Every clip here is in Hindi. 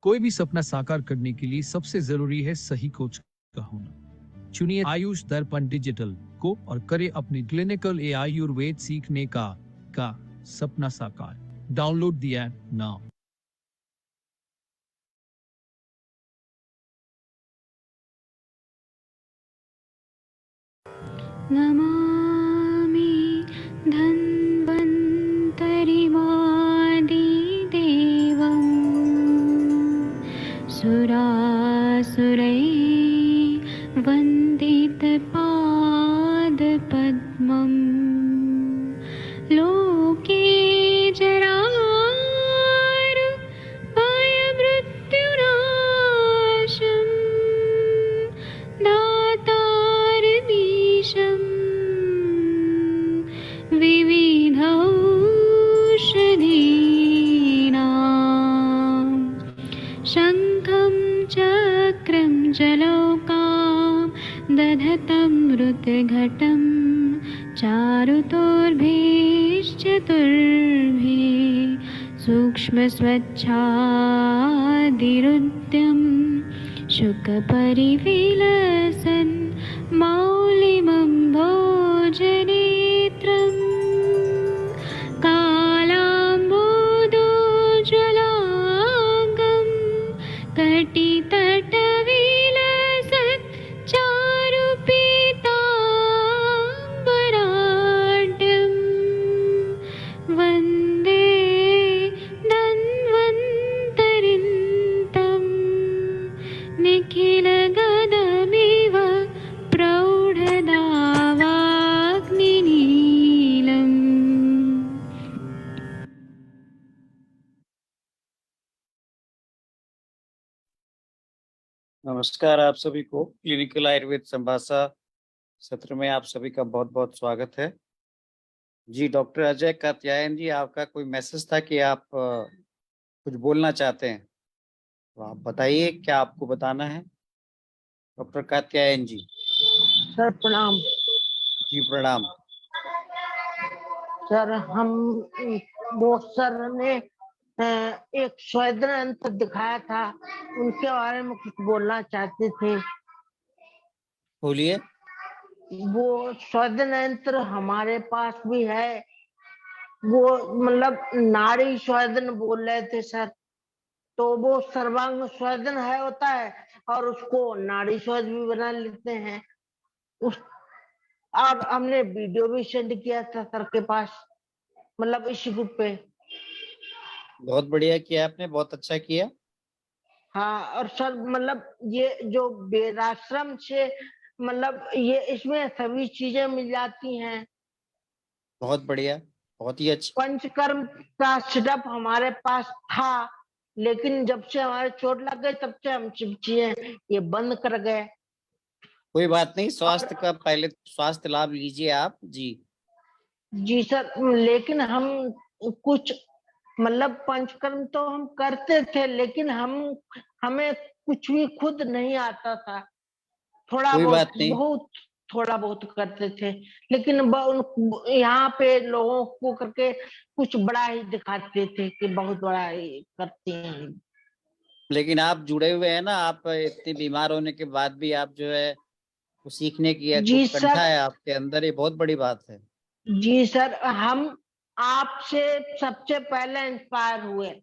कोई भी सपना साकार करने के लिए सबसे जरूरी है सही कोच का होना। चुनिए आयुष दर्पण डिजिटल को और करे अपनी क्लिनिकल आयुर्वेद सीखने का सपना साकार। Download the app now. Namami धन्वन्तरिमादिदेवं सुरासुरैः वन्दितपादपद्मं लोके जरारुभयमृत्युनाशं दातारमीशं विविधौषधीनां शङ्खं चक्रं जलौकां दधतं मृतघटं चारुतोर्भिश्चतुर्भिः सूक्ष्मस्वच्छादिरुद्यं शुकपरिविलसन् मौलिमं भोजनेत्रम् कालाम्बोदोज्ज्वलाङ्गं कटितटविलसत् चारुपीताम्बराढ्यं वन्दे धन्वन्तरिन्तं निखिलगदमिव प्रौढदावाग्निनीलम्। नमस्कार आप सभी को क्लिनिकल आयुर्वेद संभाषा सत्र में आप सभी का बहुत बहुत स्वागत है। जी डॉक्टर अजय कात्यायन जी, आपका कोई मैसेज था कि आप कुछ बोलना चाहते हैं, तो आप बताइए क्या आपको बताना है। डॉक्टर कात्यायन जी। सर प्रणाम। जी प्रणाम। सर हम वो सर ने एक स्वेदन यंत्र दिखाया था, उनके बारे में कुछ बोलना चाहते थे। बोलिए। वो स्वेदन यंत्र हमारे पास भी है, वो मतलब नाड़ी स्वेदन बोल रहे थे सर। तो वो सर्वांग स्वेदन है होता है और उसको नाड़ी स्वेद भी बना लेते हैं उस। और हमने वीडियो भी सेंड किया था सर के पास, मतलब इस ग्रुप पे। बहुत बढ़िया किया आपने, बहुत अच्छा किया। हाँ, और सर मतलब ये जो वेदाश्रम से मतलब ये इसमें सभी चीजें मिल जाती हैं। बहुत बढ़िया, बहुत ही अच्छा। पंचकर्म का सेटअप हमारे पास था, लेकिन जब से हमारे चोट लग गई तब से हम चीजें ये बंद कर गए। कोई बात नहीं, स्वास्थ्य का पहले स्वास्थ्य लाभ लीजिए आप। जी जी सर, लेकिन हम कुछ मतलब पंचकर्म तो हम करते थे, लेकिन हमें कुछ भी खुद नहीं आता था। थोड़ा कोई बात बहुत नहीं। बहुत थोड़ा बहुत करते थे, लेकिन यहाँ पे लोगों को करके कुछ बड़ा ही दिखाते थे कि बहुत बड़ा ही करते हैं। लेकिन आप जुड़े हुए हैं ना, आप इतने बीमार होने के बाद भी आप जो है वो सीखने की एक जी उत्कंठा सर। है आपके अंदर, ये बहुत बड़ी बात है। जी सर, हम आपसे सबसे पहले इंस्पायर हुए,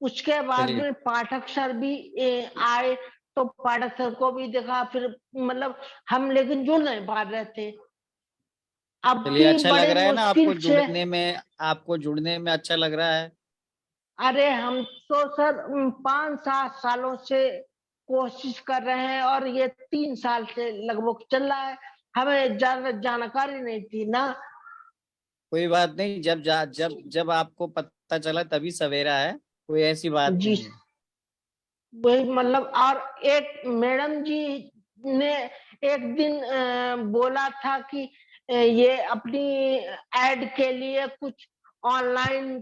उसके बाद चलिए में पाठक सर भी आए, तो पाठक सर को भी देखा, फिर मतलब हम लेकिन जुड़ नहीं पा रहे थे। अब चलिए, भी अच्छा लग बड़े रहा है ना मुश्किल आपको से। जुड़ने में, आपको जुड़ने में अच्छा लग रहा है। अरे हम तो सर 5-7 सालों से कोशिश कर रहे हैं और ये 3 साल से लगभग चल रहा है। हमें ज्यादा जानकारी नहीं थी ना। कोई बात नहीं, जब जब आपको पता चला तभी सवेरा है, कोई ऐसी बात जी नहीं है। वही मतलब, और एक मैडम जी ने एक दिन बोला था कि ये अपनी एड के लिए कुछ ऑनलाइन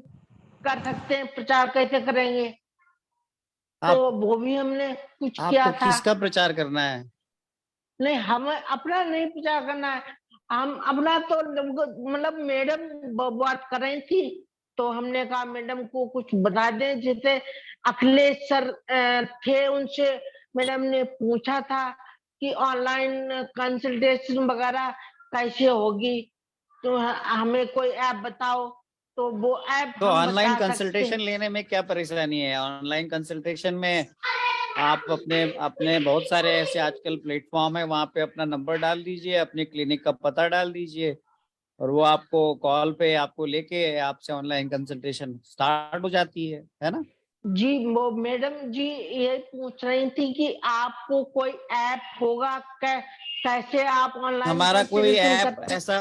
कर सकते हैं, प्रचार कैसे करेंगे, तो आप वो भी हमने कुछ किया आपको था। किसका प्रचार करना है? नहीं, हमें अपना नहीं प्रचार करना है, हम अपना तो मतलब मैडम बात कर रही थी तो हमने कहा मैडम को कुछ बता दें। जैसे अखिलेश सर थे, उनसे मैडम ने पूछा था कि ऑनलाइन कंसल्टेशन वगैरह कैसे होगी, तो हमें कोई ऐप बताओ। तो वो ऐप तो हम ऑनलाइन बता सकते कंसल्टेशन हैं। लेने में क्या परेशानी है? ऑनलाइन कंसल्टेशन में आप अपने अपने बहुत सारे ऐसे आजकल प्लेटफॉर्म है, वहां पे अपना नंबर डाल दीजिए, अपने क्लिनिक का पता डाल दीजिए, और वो आपको कॉल पे आपको लेके आपसे ऑनलाइन कंसल्टेशन स्टार्ट हो जाती है ना? जी वो मैडम जी ये पूछ रही थी कि आपको कोई ऐप होगा, कैसे आप ऑनलाइन हमारा कोई कंसल्टेशन ऐप करते हैं? ऐसा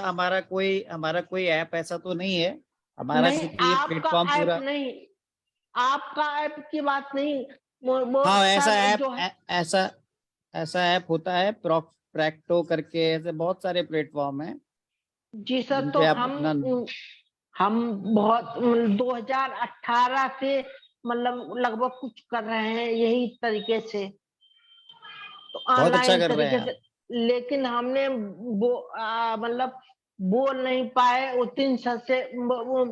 हमारा कोई ऐप ऐसा तो नहीं है हमारा, नहीं, चूंकि ये आपका प्लेटफॉर्म ऐप पूरा। नहीं, आपका ऐप की बात नहीं, वो हाँ, ऐसा सर ऐप जो है। ऐसा ऐसा ऐप होता है, प्रैक्टो करके, ऐसे बहुत सारे प्लेटफॉर्म हैं जी सर, जिन तो पे आप अपना। हम बहुत 2018 से मतलब लगभग कुछ कर रहे हैं यही तरीके से, तो बहुत अच्छा ऑनलाइन कर रहे हैं तरीके आप। से। लेकिन हमने वो मतलब बोल नहीं पाए। वो 3 साल से वो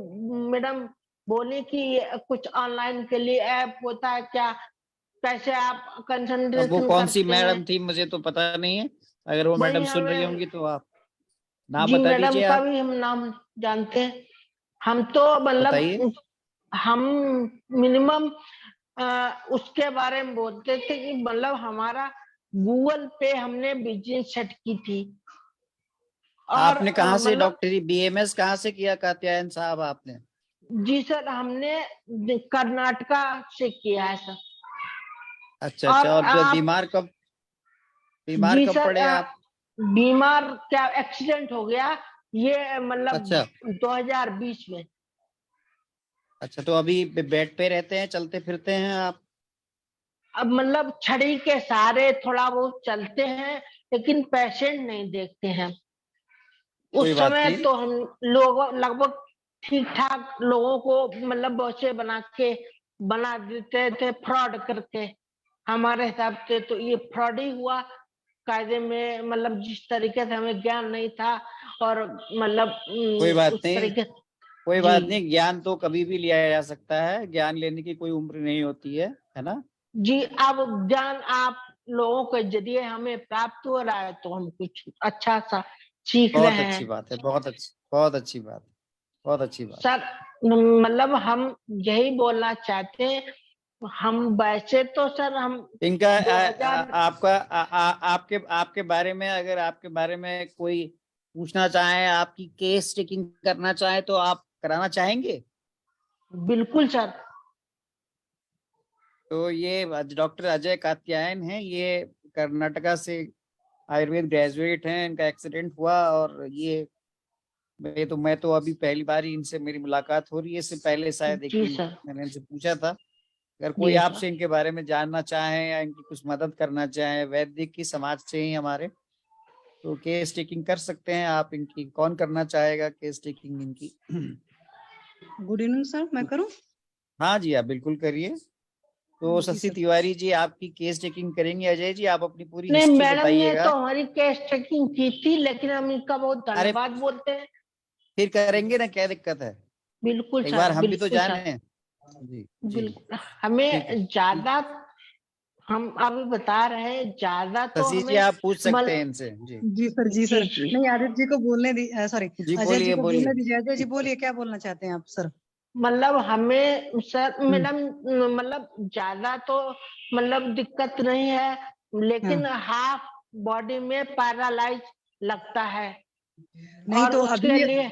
मैडम बोली कि ये कुछ ऑनलाइन के लिए ऐप होता है क्या, कैसे आप अब वो कंसंट्रेशन कौन सी करते हैं? मैडम थी मुझे तो पता नहीं है, अगर वो वही मैडम सुन रही हमें, होंगी तो आप नाम जी बता मैडम दीजिए का आप। भी हम नाम जानते हैं। हम तो बताइए। मतलब हम मिनिमम उसके बारे में बोलते थे कि मतलब हमारा गूगल पे हमने बिजनेस सेट की थी। और आपने कहाँ से मतलब डॉक्टरी बीएमएस कहाँ से किया कात्यायन साहब आपने? जी सर, हमने कर्नाटका से किया है सर। अच्छा और अच्छा, और आप, बीमार जी कब सर, पड़े आप? बीमार क्या, एक्सीडेंट हो गया ये मतलब अच्छा 2020 में। अच्छा, तो अभी बेड पे रहते हैं, चलते फिरते हैं आप? अब मतलब छड़ी के सहारे थोड़ा बहुत चलते हैं, लेकिन पेशेंट नहीं देखते हैं। कोई उस बात समय नहीं। तो हम लोग लगभग ठीक ठाक लोगों को मतलब बच्चे बना देते थे फ्रॉड करके। हमारे हिसाब से तो ये फ्रॉड ही हुआ कायदे में, मतलब जिस तरीके से हमें ज्ञान नहीं था और मतलब कोई बात उस नहीं। तरीके। कोई जी बात नहीं, ज्ञान तो कभी भी लिया जा सकता है, ज्ञान लेने की कोई उम्र नहीं होती है ना? जी, अब ज्ञान आप लोगों के जरिए हमें प्राप्त हो रहा है, तो हम कुछ अच्छा सा सीख बहुत रहे अच्छी हैं बात है, बहुत अच्छी बात, बहुत अच्छी बात। सर। मतलब हम यही बोलना चाहते हैं। हम वैसे तो सर हम इनका 2000, आपका आपके आपके बारे में, अगर आपके बारे में कोई पूछना चाहे, आपकी केस टेकिंग करना चाहे, तो आप कराना चाहेंगे? बिल्कुल सर। तो ये डॉक्टर अजय कात्यायन हैं, ये कर्नाटका से आयुर्वेद ग्रेजुएट हैं, इनका एक्सीडेंट हुआ, और ये मैं तो अभी पहली बार ही इनसे मेरी मुलाकात हो रही है, इससे पहले शायद एक जी दिन सर। मैंने इनसे पूछा था। अगर कोई जी सर। आपसे इनके बारे में जानना चाहे या इनकी कुछ मदद करना चाहे, वैदिक की समाज से ही हमारे, तो केस टेकिंग कर सकते हैं आप इनकी। कौन करना चाहेगा केस टेकिंग इनकी? गुड इवनिंग सर, मैं करूं? हाँ जी, आप बिल्कुल करिए। तो जी शशि सर। तिवारी जी आपकी केस टेकिंग करेंगे। अजय जी आप अपनी पूरी नहीं, हिस्ट्री मैडम ने तो बताइएगा। हमारी केस चेकिंग की थी, लेकिन हम इनका बहुत अरे धन्यवाद बोलते हैं। फिर करेंगे ना, क्या दिक्कत है? बिल्कुल एक सर, बार हम भी तो बिल्कुल जाने सर। हैं। जी जी। बिल्कुल ठीक है। हमें ज्यादा, हम अभी बता रहे हैं ज्यादा तो शशि जी हमें आप पूछ मल सकते हैं इनसे। जी जी सर, जी जी सर। जी। नहीं, आदित्य जी को बोलने दी, सॉरी, जी, अजय जी बोलिए को बोलिए। बोलने दीजिए। अजय जी बोलिए, क्या बोलना चाहते हैं आप सर? मतलब हमें सर हम्म, मैडम मतलब ज्यादा तो मतलब दिक्कत नहीं है, हाँ। लेकिन हाफ बॉडी में पैरालाइज लगता है। नहीं और तो उसके अभी लिए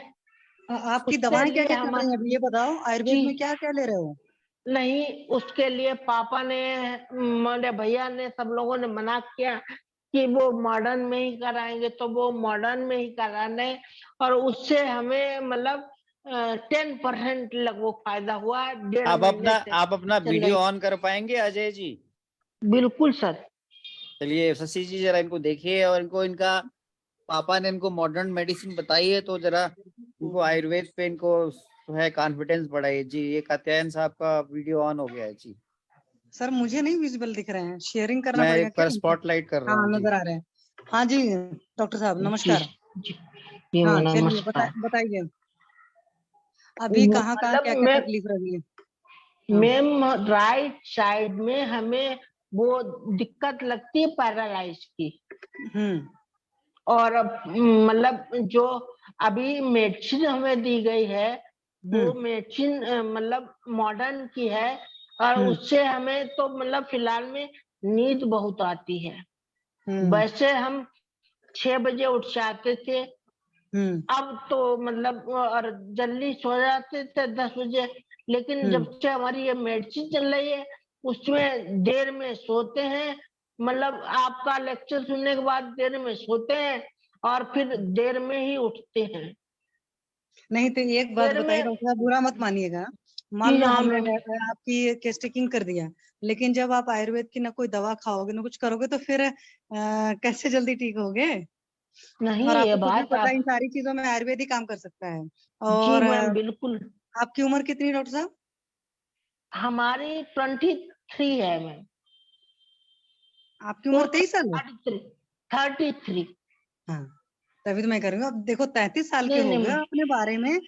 आपकी उसके दवाएं क्या लिए क्या चल हम, रही हैं अभी, ये बताओ। जी आयुर्वेद में क्या क्या ले रहे हो? नहीं, उसके लिए पापा ने, मेरे भैया ने, सब लोगों ने मना किया कि वो मॉडर्न में ही कराएंगे, तो वो मॉडर्न में ही कराने। और उससे हमें मतलब 10% लगभग फायदा हुआ, 1.5 महीने से आप अपना चल वीडियो रही। ऑन कर पाएंगे अजय जी? बिल्कुल सर। चलिए शशि जी जरा इनको देखिए, और इनको, इनका पापा ने इनको मॉडर्न मेडिसिन बताई है, तो जरा इनको आयुर्वेद पे इनको जो है कॉन्फिडेंस बढ़ाइए जी। ये कात्यायन साहब का वीडियो ऑन हो गया है जी। सर मुझे नहीं विजिबल दिख रहे हैं, शेयरिंग करना मैं पड़ेगा एक क्या बार इनको? स्पॉटलाइट कर रहा हाँ, हूँ जी। नजर आ रहे हैं। हाँ जी, डॉक्टर साहब जी नमस्कार। जी जी हाँ चलिए, नमस्कार। बताइए। अभी कहाँ कहाँ मतलब क्या क्या तकलीफ रही है? हाँ। मैम राइट साइड में हमें वो दिक्कत लगती है पैरालाइज की। और मतलब जो अभी मेडिसिन हमें दी गई है वो मेडिसिन मतलब मॉडर्न की है और उससे हमें तो मतलब फिलहाल में नींद बहुत आती है। वैसे हम 6 बजे उठ जाते थे, अब तो मतलब और जल्दी सो जाते थे 10 बजे। लेकिन जब से हमारी ये मेडिसिन चल रही है उसमें देर में सोते हैं, मतलब आपका लेक्चर सुनने के बाद देर में सोते हैं और फिर देर में ही उठते हैं। नहीं तो एक बात देर बताइए में डॉक्टर साहब, बुरा मत मानिएगा। मान लो हाँ हमने मैम, आपकी केस टेकिंग कर दिया, लेकिन जब आप आयुर्वेद की ना कोई दवा खाओगे ना कुछ करोगे तो फिर कैसे जल्दी ठीक होगे? नहीं और ये आपको खुद भी बात पता है आप इन सारी चीजों में आयुर्वेद ही काम कर सकता है। जी और मैम बिल्कुल। आपकी उम्र कितनी है डॉक्टर साहब? हमारी 23 है मैम। आपकी उम्र 23 साल है? 33। हाँ, तभी तो मैं कह रही हूँ। अब देखो 33 साल के नहीं हो नहीं गए, मैम, अपने बारे में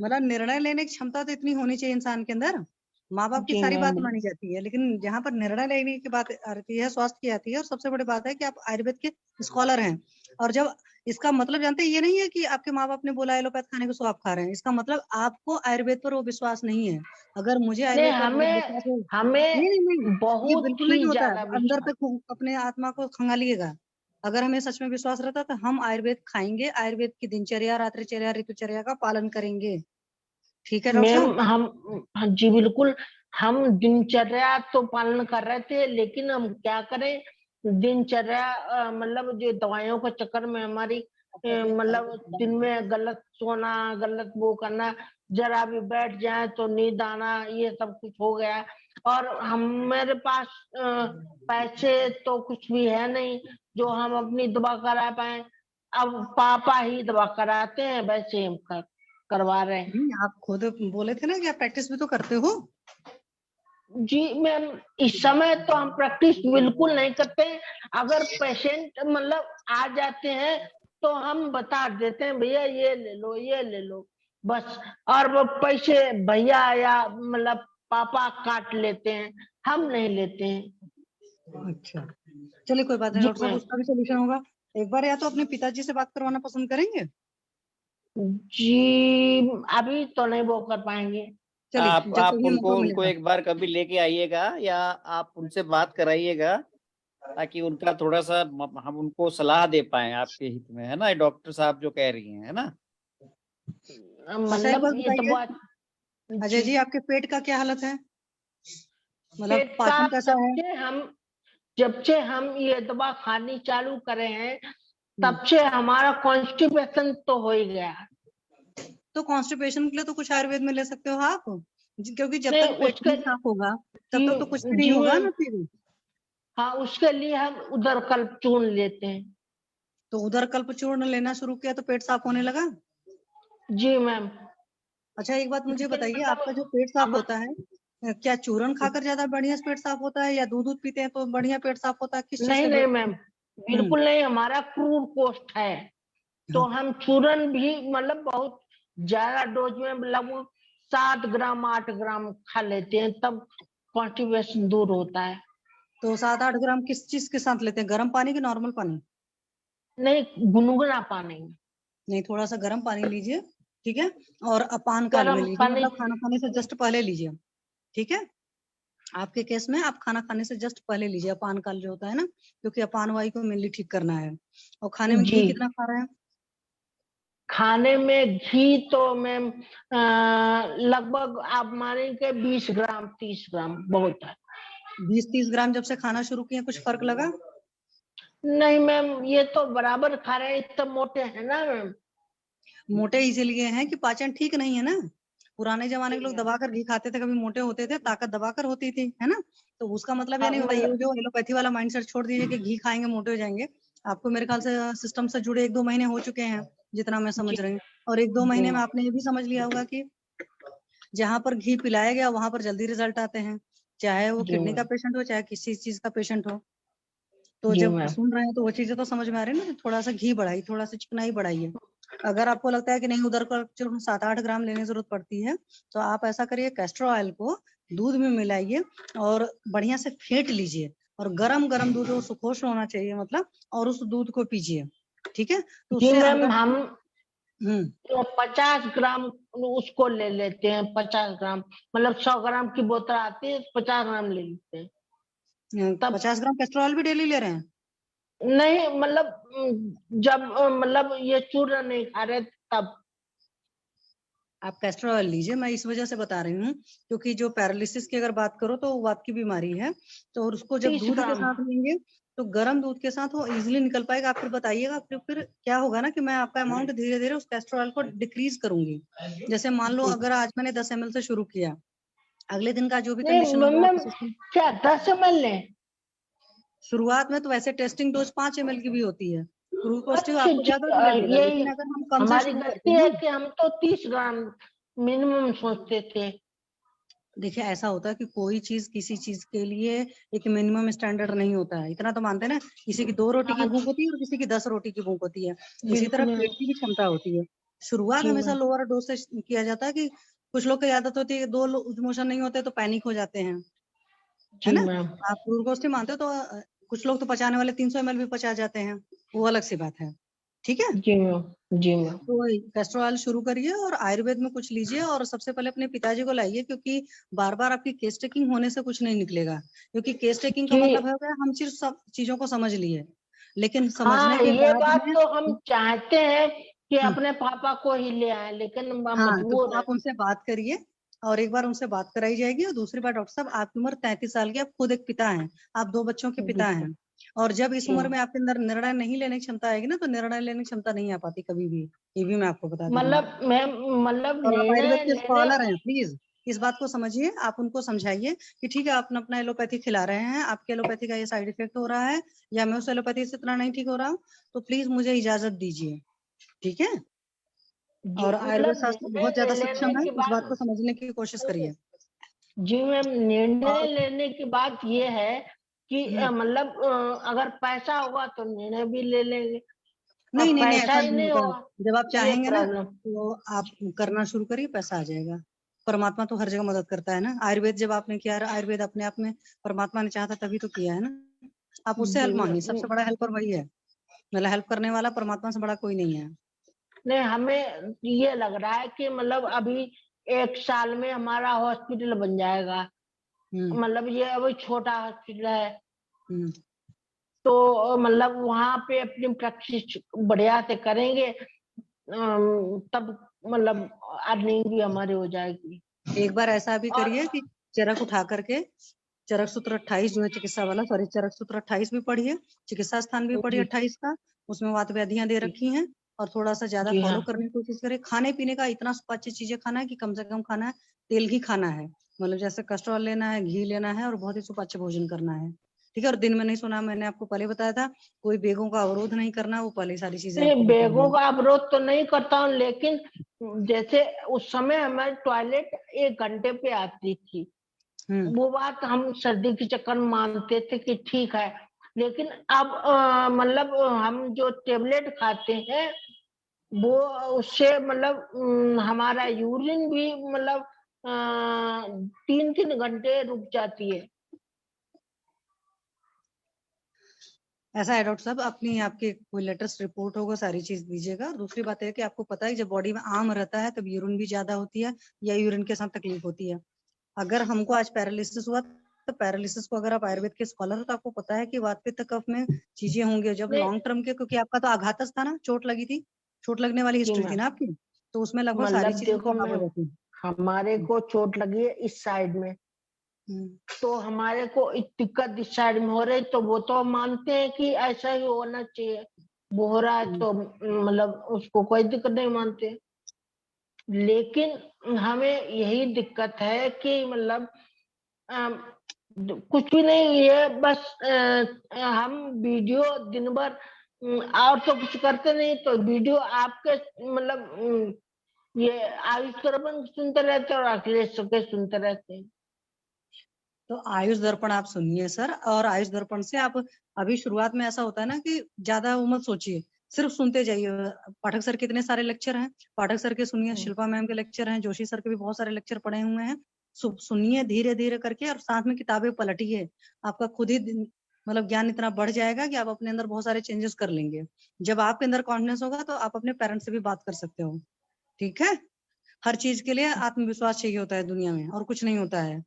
मतलब निर्णय लेने की क्षमता तो इतनी होनी चाहिए इंसान के अंदर। माँ बाप की जी सारी बात मैम, मानी जाती है, लेकिन जहाँ पर निर्णय लेने की बात आती है स्वास्थ्य की आती है। और सबसे बड़ी बात है कि आप आयुर्वेद के स्कॉलर हैं। और जब इसका मतलब जानते हैं, ये नहीं है कि आपके माँ बाप ने बोला एलोपैथ खाने को सो आप खा रहे हैं। इसका मतलब आपको आयुर्वेद पर वो विश्वास नहीं है। अगर मुझे नहीं आयुर्वेद पर हमें विश्वास हो, हमें नहीं नहीं नहीं, ये बहुत बिल्कुल ही नहीं होता है। ज्यादा अंदर विश्वास। पे अपने आत्मा को खंगालिएगा। अगर हमें सच में विश्वास रहता तो हम आयुर्वेद खाएंगे, आयुर्वेद की दिनचर्या, रात्रिचर्या, ऋतुचर्या का पालन करेंगे। ठीक है डॉक्टर साहब? मैम हम हाँ जी बिल्कुल, हम दिनचर्या तो पालन कर रहे थे लेकिन हम क्या करें, दिनचर्या मतलब जो दवाइयों के चक्कर में हमारी मतलब दिन में गलत सोना, गलत वो करना, जरा भी बैठ जाए तो नींद आना, ये सब कुछ हो गया। और हम मेरे पास पैसे तो कुछ भी है नहीं जो हम अपनी दवा करा पाए। अब पापा ही दवा कराते हैं, वैसे हम करवा रहे हैं। नहीं, आप खुद बोले थे ना कि आप प्रैक्टिस भी तो करते हो। जी मैम, इस समय तो हम प्रैक्टिस बिल्कुल नहीं करते। अगर पेशेंट मतलब आ जाते हैं तो हम बता देते हैं भैया ये ले लो, ये ले लो, बस। और वो पैसे भैया या मतलब पापा काट लेते हैं, हम नहीं लेते हैं। अच्छा, चलिए कोई बात नहीं जी डॉक्टर साहब, मैम, उसका भी सोल्यूशन होगा। एक बार या तो अपने पिताजी से बात करवाना पसंद करेंगे? जी अभी तो नहीं वो कर पाएंगे। चलिए, जब आप कभी उनको मौका उनको मिलेगा। एक बार कभी लेके आइएगा या आप उनसे बात कराइएगा ताकि उनका थोड़ा सा हम उनको सलाह दे पाए आपके हित में, है ना, डॉक्टर साहब जो कह रही हैं, है ना। अच्छा एक बात मतलब ये तो बताइए बहुत अजय जी, जी, आपके पेट का क्या हालत है? मतलब पेट का पाचन कैसा है? जब से हम ये दवा खानी चालू करे हैं हम्म, तब से हमारा कॉन्स्टिपेशन तो हो ही गया। तो कॉन्स्टिपेशन के लिए तो कुछ आयुर्वेद में ले सकते हो आप। क्योंकि जब नहीं तक पेट उसके नहीं साफ होगा तब जी तक तो कुछ भी नहीं जी होगा मैम, ना फिर। हाँ उसके लिए हम उधर कल्प चूर्ण लेते हैं। तो उधर कल्प चूर्ण लेना शुरू किया तो पेट साफ होने लगा। जी मैम, अच्छा एक बात मुझे लेकिन बताइए, मतलब आपका जो पेट साफ हम होता है, क्या चूरन खाकर ज्यादा बढ़िया पेट साफ होता है, या दूध दूध पीते हैं तो बढ़िया पेट साफ होता है? किस चीज नहीं का नहीं पेट? मैम, हम्म। बिल्कुल नहीं, हमारा क्रूड कोस्ट है। तो हाँ, हम चूरन भी मतलब बहुत ज्यादा डोज में लगभग 7 ग्राम 8 ग्राम खा लेते हैं, तब कॉन्स्टिपेशन दूर होता है। तो 7-8 ग्राम किस चीज के साथ लेते हैं, गर्म पानी की नॉर्मल पानी? नहीं गुनगुना पानी, नहीं, थोड़ा सा गर्म पानी लीजिए, ठीक है। और अपान काल में गर्म लीजिए, पानी। मतलब खाना खाने से जस्ट पहले लीजिए, ठीक है। आपके केस में आप खाना खाने से जस्ट पहले लीजिए अपान काल जो होता है ना, क्योंकि अपान वायु को मेनली ठीक करना है। और खाने में जी घी कितना खा रहे हैं? खाने में घी तो मैम लगभग आप मानेंगे 20 ग्राम 30 ग्राम बहुत है। 20-30 ग्राम जब से खाना शुरू किए कुछ फर्क लगा? नहीं मैम, ये तो बराबर खा रहे हैं, इतने मोटे हैं ना मैम। मोटे इसीलिए हैं कि पाचन ठीक नहीं है ना। पुराने जमाने के लोग दबाकर घी खाते थे, कभी मोटे होते थे, ताकत दबाकर होती थी, है ना। तो उसका मतलब ये हाँ नहीं होता। ये मतलब जो एलोपैथी वाला माइंडसेट छोड़ दीजिए कि घी खाएंगे मोटे हो जाएंगे। आपको मेरे ख्याल से सिस्टम से जुड़े 1-2 महीने हो चुके हैं, जितना मैं समझ जी रही हूँ। और 1-2 जी महीने में आपने ये भी समझ लिया होगा कि जहां पर घी पिलाया गया वहां पर जल्दी रिजल्ट आते हैं, चाहे वो जी किडनी का मैम, पेशेंट हो चाहे किसी चीज का पेशेंट हो। तो जी जब मैम, सुन रहे हैं तो वो चीजें तो समझ में आ रही है ना। थोड़ा सा घी बढ़ाइए, थोड़ा सा चिकनाई बढ़ाइए। अगर आपको लगता है कि नहीं उधर का 7-8 ग्राम लेने की जरूरत पड़ती है, तो आप ऐसा करिए, कैस्टर ऑयल को दूध में मिलाइए और बढ़िया से फेंट लीजिए और गरम गरम दूध वो सुखोष होना चाहिए मतलब, और उस दूध को पीजिए, ठीक है। तो जी उससे मैम, हल्का हम हम्म तो 50 ग्राम उसको ले लेते हैं, 50 ग्राम, मतलब 100 ग्राम की बोतल आती है, 50 ग्राम ले लेते हैं। तब 50 ग्राम कैस्टर ऑयल भी डेली ले रहे हैं? नहीं, मतलब जब मतलब ये चूर्ण नहीं खा रहे तब। आप कैस्टर ऑयल लीजिए, मैं इस वजह से बता रही हूँ क्योंकि जो पैरालिसिस की अगर बात करो तो वो वात की बीमारी है, तो और उसको जब 30 दूध के ग्राम साथ लेंगे तो गर्म दूध के साथ वो इजीली निकल पाएगा। आप फिर बताइएगा, फिर क्या होगा ना कि मैं आपका अमाउंट धीरे धीरे उस कैस्टर ऑयल को डिक्रीज करूंगी। जैसे मान लो अगर आज मैंने 10 ml से शुरू किया, अगले दिन का जो भी नहीं कंडीशन होगा मैम, आपके सिस्टम, क्या 10 ml लें? शुरुआत में तो वैसे टेस्टिंग डोज 5 ml की भी होती है, ग्लूकोज अच्छा आपको ज्यादा भी जी, लगेगा, यही लेकिन अगर हम कम से हमारी शुरू करते गलती हैं है ना, कि हम तो 30 ग्राम मिनिमम सोचते थे। देखिए ऐसा होता है कि कोई चीज किसी चीज के लिए एक मिनिमम स्टैंडर्ड नहीं होता है, इतना तो मानते हैं ना। किसी की 2 रोटी की हाँ भूख होती है और किसी की 10 रोटी की भूख होती है, इसी तरह बिल्कुल मैम। पेट की भी क्षमता होती है। शुरुआत जी हमेशा मैम। लोअर डोज से किया जाता है कि कुछ लोग की आदत होती है, 2 लूज मोशन नहीं होते तो पैनिक हो जाते हैं, है जी ना। मैम। आप ग्लूकोज मानते हो तो कुछ लोग तो पचाने वाले 300 ml भी पचा जाते हैं, वो अलग सी बात है, ठीक है। जी मैम। जी मैम। तो कैस्टर ऑयल शुरू करिए और आयुर्वेद में कुछ लीजिए, और सबसे पहले अपने पिताजी को लाइए, क्योंकि बार बार आपकी केस टेकिंग होने से कुछ नहीं निकलेगा। क्योंकि केस टेकिंग का जी मतलब है हम सिर्फ सब चीजों को समझ लिए, लेकिन समझने हाँ, के ये बाद बात में तो हम चाहते हैं कि हम्म, अपने पापा को ही ले आए, लेकिन हाँ, तो मजबूर है। आप उनसे बात करिए, और एक बार उनसे बात कराई जाएगी। और दूसरी बात, डॉक्टर साहब आपकी उम्र 33 साल की, आप खुद एक पिता हैं, आप 2 बच्चों के पिता बिल्कुल। हैं, और जब इस जी उम्र में आपके अंदर निर्णय नहीं लेने की क्षमता आएगी ना, तो निर्णय लेने की क्षमता नहीं आ पाती कभी भी, ये भी मैं आपको बता दे रही हूँ। मतलब मैम, मतलब और आप आयुर्वेद निर्णय के लेने। स्कॉलर हैं, प्लीज इस बात को समझिए, आप उनको समझाइए कि ठीक है आप अपना अपना एलोपैथी खिला रहे हैं, आपके एलोपैथी का ये साइड इफेक्ट हो रहा है, या मैं उस एलोपैथी से इतना नहीं ठीक हो रहा हूँ, तो प्लीज मुझे इजाजत दीजिए, ठीक है। जी और आयुर्वेद मतलब शास्त्र बहुत निर्णय ज्यादा लेने सक्षम है, के इस बात बाद। को समझने की कोशिश करिए। जी मैम, निर्णय और लेने की बात ये है कि मतलब अगर पैसा होगा तो निर्णय भी ले लेंगे, नहीं अब नहीं नहीं, पैसा ऐसा ही नहीं नहीं होगा। होगा, जब आप ये चाहेंगे ना प्रॉब्लम। तो आप करना शुरू करिए, पैसा आ जाएगा। परमात्मा तो हर जगह मदद करता है ना। आयुर्वेद जब आपने किया, आयुर्वेद अपने आप में परमात्मा ने चाहा था तभी तो किया है ना। आप उससे जी हेल्प मांगिए, मैम। सबसे बड़ा हेल्पर वही है, मतलब हेल्प करने वाला परमात्मा से बड़ा कोई नहीं है। नहीं, हमें ये लग रहा है कि मतलब अभी 1 साल में हमारा हॉस्पिटल बन जाएगा। हम्म मतलब ये अभी छोटा हॉस्पिटल है, हम्म तो मतलब वहां पे अपनी प्रैक्टिस बढ़िया से करेंगे, तब मतलब अर्निंग भी हमारी हो जाएगी। एक बार ऐसा भी और करिए कि चरक उठा करके, चरक सूत्र 28 जो है चिकित्सा वाला, सॉरी चरक सूत्र 28 भी पढ़िए, चिकित्सा स्थान भी पढ़िए जी 28 का, उसमें वात व्याधियां दे रखी हैं। और थोड़ा सा ज्यादा जी फॉलो हाँ। करने की कोशिश करें। खाने पीने का इतना सुपाच्य चीजें खाना है कि कम से कम खाना है, तेल ही खाना है, मतलब जैसे कस्टर्ड लेना है, घी लेना है, और बहुत ही सुपाच्य भोजन करना है, ठीक है। और दिन में नहीं सोना, मैंने आपको पहले बताया था, कोई बेगों का अवरोध नहीं करना, वो पहले सारी चीजें नहीं, आपको बता बैगों दी। का अवरोध तो नहीं करता हूँ, लेकिन जैसे उस समय हमारी टॉयलेट 1 घंटे पे आती थी, हम्म वो बात हम सर्दी के चक्कर में मानते थे कि ठीक है, लेकिन अब मतलब हम जो टेबलेट खाते हैं वो, उससे मतलब हमारा यूरिन भी मतलब 3-3 घंटे रुक जाती है। ऐसा है डॉक्टर साहब, अपनी आपके कोई लेटेस्ट रिपोर्ट होगा, सारी चीज दीजिएगा। और दूसरी बात है कि आपको पता है जब बॉडी में आम रहता है तब यूरिन भी ज्यादा होती है, या यूरिन के साथ तकलीफ होती है। अगर हमको आज पैरालिसिस हुआ, तो पैरालिसिस को अगर आप आयुर्वेद के स्कॉलर हो तो आपको पता है कि वात पित्त कफ में चीजें होंगी। जब नहीं। लॉन्ग टर्म के, क्योंकि आपका तो आघातस था ना, चोट लगी थी, चोट लगने वाली जी हिस्ट्री थी मैम। ना आपकी, तो उसमें लगभग सारी मतलब चीजें देखो खराब हो मैम, जाती हमारे हैं। को चोट लगी है इस साइड में, हम्म, तो हमारे को दिक्कत इस साइड में हो रही, तो वो तो मानते हैं कि ऐसा ही होना चाहिए, वो हो रहा है हम्म। तो मतलब उसको कोई दिक्कत नहीं मानते। लेकिन हमें यही दिक्कत है कि मतलब अम, कुछ भी नहीं है, बस हम वीडियो दिन भर और तो कुछ करते नहीं, तो वीडियो आपके मतलब ये आयुष दर्पण सुनते रहते हैं और अखिलेश के सुनते रहते हैं। तो आयुष दर्पण आप सुनिए सर, और आयुष दर्पण से आप, अभी शुरुआत में ऐसा होता है ना कि ज्यादा वो मत सोचिए, सिर्फ सुनते जाइए। पाठक सर के इतने सारे लेक्चर हैं, पाठक सर के सुनिए, शिल्पा मैम के लेक्चर हैं, जोशी सर के भी बहुत सारे लेक्चर पड़े हुए हैं। सुनिए धीरे धीरे करके, और साथ में किताबें पलटिए। आपका खुद ही मतलब ज्ञान इतना बढ़ जाएगा कि आप अपने अंदर बहुत सारे चेंजेस कर लेंगे। जब आपके अंदर कॉन्फिडेंस होगा तो आप अपने पेरेंट्स से भी बात कर सकते हो। ठीक है, हर चीज के लिए आत्मविश्वास चाहिए होता है दुनिया में, और कुछ नहीं होता है।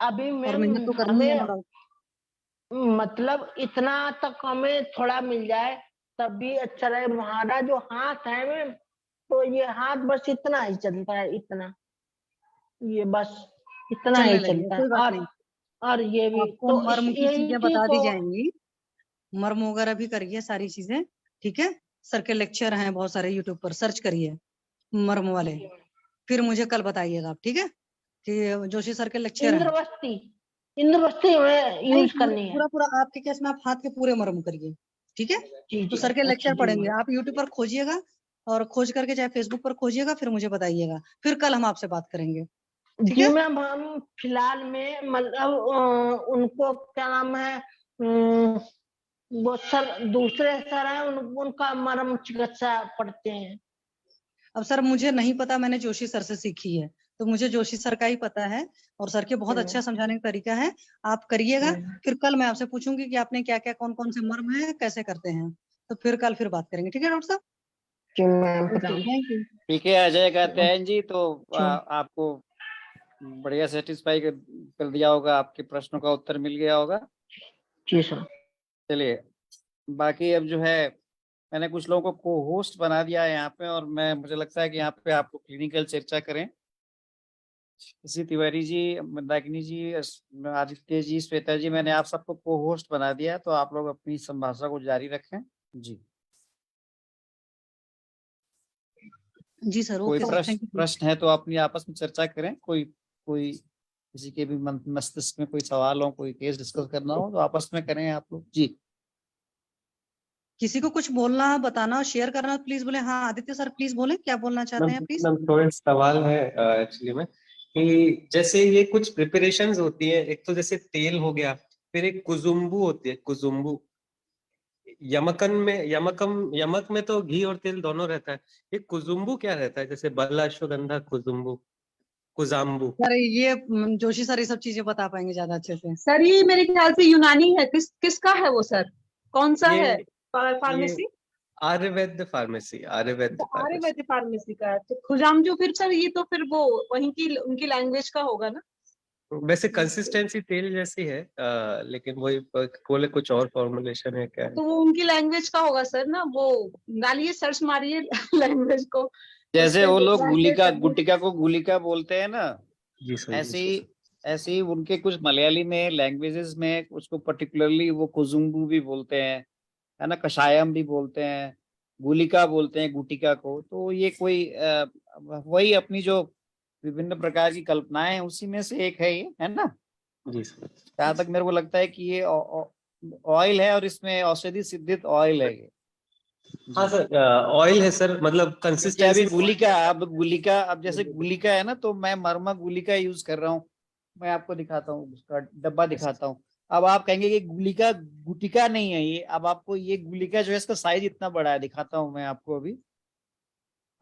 अभी और मैम मेहनत तो करनी है, हमें no doubt। मतलब इतना तक हमें थोड़ा मिल जाए तब भी अच्छा रहे। हमारा जो हाथ है मैम, तो ये हाथ बस इतना ही चलता है, इतना, ये बस इतना चलने ही लगी है, चलता है। कोई बात नहीं। और ये भी आपको तो मर्म की यही चीजें चीज बता दी को जाएंगी, मर्म वगैरह भी करिए सारी चीजें। ठीक है, सर के लेक्चर हैं बहुत सारे, यूट्यूब पर सर्च करिए मर्म वाले, फिर मुझे कल बताइएगा आप। ठीक है, कि जोशी सर के लेक्चर हैं। इंद्रवस्ती, इंद्रवस्ती हमें नहीं, यूज करनी है। पूरा पूरा आपके केस में आप हाथ के पूरे मर्म करिए। ठीक है, जी तो जी, सर के अच्छा लेक्चर जी पढ़ेंगे, मैम। आप यूट्यूब पर खोजिएगा, और खोज करके चाहे फेसबुक पर खोजिएगा, फिर मुझे बताइएगा, फिर कल हम आपसे बात करेंगे। ठीक जी है, मैम, हम फिलहाल में मतलब उनको क्या नाम है, वो सर दूसरे सर हैं, उनका मर्म चिकित्सा पढ़ते हैं। अब सर मुझे नहीं पता, मैंने जोशी सर से सीखी है, तो मुझे जोशी सर का ही पता है, और सर के बहुत अच्छा समझाने का तरीका है। आप करिएगा, फिर कल मैं आपसे पूछूंगी कि आपने क्या क्या कौन कौन से मर्म है, कैसे करते हैं, तो फिर कल फिर बात करेंगे। ठीक है डॉक्टर साहब, जी मैम, ओके, थैंक यू। ठीक है अजय कात्यायन जी, तो जी आपको बढ़िया सेटिस्फाई कर दिया होगा, आपके प्रश्नों का उत्तर मिल गया होगा। जी सर। चलिए, बाकी अब जो है मैंने कुछ लोगों को को होस्ट बना दिया है यहाँ पे, और मुझे लगता है कि यहाँ पे आपको क्लिनिकल चर्चा करें। इसी तिवारी जी, मंदाकिनी जी, आदित्य जी, श्वेता जी, मैंने आप सबको को होस्ट बना दिया है, तो आप लोग अपनी संभाषा को जारी रखें। जी, जी सर, कोई ओके सर, थैंक यू। प्रश्न है तो अपनी आपस में चर्चा करें। कोई कोई किसी के भी मस्तिष्क में कोई सवाल हो, कोई केस डिस्कस करना हो, तो आपस में करें आप लोग। जी, किसी को कुछ बोलना, बताना, शेयर करना, प्लीज बोले। हाँ आदित्य सर, प्लीज बोले, क्या बोलना चाहते हैं प्लीज। मैम थोड़े सवाल है एक्चुअली में, कि जैसे ये कुछ प्रिपरेशंस होती है, एक तो जैसे तेल हो गया, फिर एक कुजुम्बू होती है, कुजुम्बू। यमक में तो घी और तेल दोनों रहता है, ये कुजुम्बू क्या रहता है? जैसे बल्ला, अश्वगंधा, कुजुम्बू, कुजाम्बू। सर ये जोशी सर ये सब चीजें बता पाएंगे ज्यादा अच्छे से। सर ये मेरे ख्याल से यूनानी है। किसका है वो सर? कौन सा ये है? ये pharmacy? Ayurveda pharmacy, Ayurveda pharmacy. Ayurveda pharmacy का है तो खुजामजू, फिर सर ये तो फिर वो वहीं की उनकी लैंग्वेज का होगा ना। वैसे कंसिस्टेंसी तेल जैसी है, लेकिन वही बोले कुछ और फॉर्मुलेशन है क्या है? तो वो उनकी लैंग्वेज का होगा सर ना। वो डालिए, सर्च मारिए लैंग्वेज को। जैसे वो लोग गुलिका, translate गुटिका को गुलिका बोलते हैं ना, जी सर, ऐसे ही ऐसे ही उनके कुछ मलयाली में लैंग्वेजेस में उसको पर्टिकुलरली वो कुजुम्बू भी बोलते हैं, है ना, कषायम भी बोलते हैं, गुलिका बोलते हैं गुटिका को। तो ये कोई वही अपनी जो विभिन्न प्रकार की कल्पनाएं हैं उसी में से एक है ये, है ना। जी सर। जहाँ तक मेरे को लगता है कि ये ऑयल है, और इसमें औषधि सिद्धित ऑयल है ये। हाँ सर, ऑयल है सर, मतलब जैसे अभी कंसिस्टेंसी। गुलिका, अब जैसे गुलिका है ना, तो मैं मरमा गुलिका यूज कर रहा हूँ। मैं आपको दिखाता हूँ, उसका डब्बा दिखाता हूँ। अब आप कहेंगे कि गुलिका गुटिका नहीं है ये। अब आपको ये गुलिका जो है इसका साइज इतना बड़ा है, दिखाता हूँ मैं आपको अभी।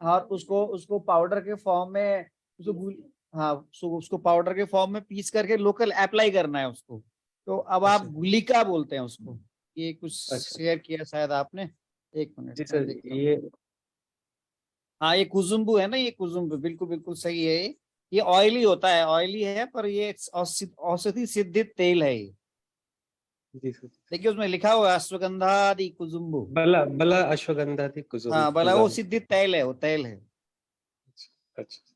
और उसको उसको पाउडर के फॉर्म में हाँ, उसको पाउडर के फॉर्म में पीस करके लोकल अप्लाई करना है उसको। तो अब आप अच्छा। गुलिका बोलते हैं उसको। ये कुछ अच्छा। शेयर किया शायद आपने, एक मिनट जी मैं सर, देखता हूँ। ये हाँ, ये कुजुम्बू है ना, ये कुजुम्बू बिल्कुल बिल्कुल सही है। ये ऑयली होता है, ऑयली है, पर ये औषधि सिद्धित तेल है ये। जी सर, देखिए उसमें लिखा हुआ है अश्वगंधादि कुजुम्बू। बला बला अश्वगंधा थी, कुजुम हाँ, भला वो कुजाम। सिद्धित तेल है, वो तेल है। अच्छा,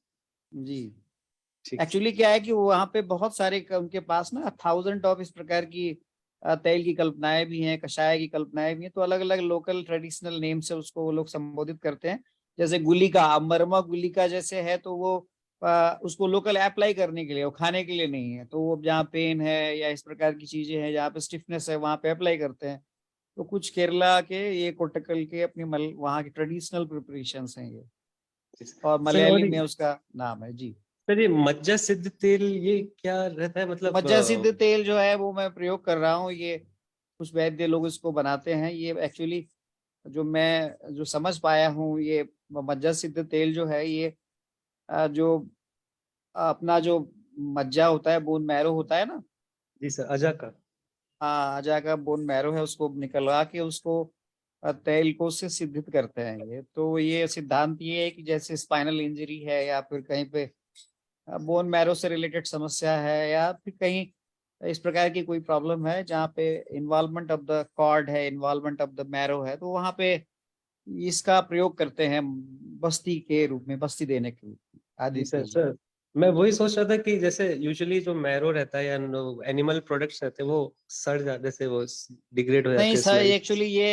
जी, ठीक। एक्चुअली क्या है कि वो वहाँ पे बहुत सारे उनके पास ना 1000 ऑफ इस प्रकार की तेल की कल्पनाएं भी हैं, कषाय की कल्पनाएं भी हैं। तो अलग अलग लोकल ट्रेडिशनल नेम से उसको वो लोग संबोधित करते हैं। जैसे गुलिका, अमरमा गुलिका जैसे है, तो वो उसको लोकल अप्लाई करने के लिए, वो खाने के लिए नहीं है। तो वो जहाँ पेन है या इस प्रकार की चीजें हैं, जहाँ पे स्टिफनेस है, वहाँ पे अप्लाई करते हैं। तो कुछ केरला के, ये कोटकल के अपनी वहाँ की ट्रेडिशनल प्रिपरेशन हैं ये, और सर, मलयाली में उसका नाम है। जी, सर ये मज्जा सिद्ध तेल ये क्या रहता है? मतलब मज्जा सिद्ध तेल जो है वो मैं प्रयोग कर रहा हूँ। ये कुछ वैद्य लोग इसको बनाते हैं। ये एक्चुअली जो मैं जो समझ पाया हूँ, ये मज्जा सिद्ध तेल जो है ये जो अपना जो मज्जा होता है, बोन मैरो होता है ना, जी सर, अजा का। हाँ, अजा का बोन मैरो है, उसको निकलवा के उसको तेल को उससे सिद्धित करते हैं। ये तो ये सिद्धांत ये है कि जैसे स्पाइनल इंजरी है या फिर कहीं पे बोन मैरो से रिलेटेड समस्या है या फिर कहीं इस प्रकार की कोई प्रॉब्लम है जहाँ पे इन्वॉल्वमेंट ऑफ द कॉर्ड है, इन्वॉल्वमेंट ऑफ द मैरो है, तो वहाँ पे इसका प्रयोग करते हैं बस्ती के रूप में, बस्ती देने के रूप में जी आदि सर। सर मैं वही सोच रहा था कि जैसे यूजुअली जो मैरो रहता है या एनिमल प्रोडक्ट्स रहते हैं वो सड़ जाते, जैसे वो डिग्रेड हो नहीं जाते हैं, सर, स्मेल। एक्चुअली ये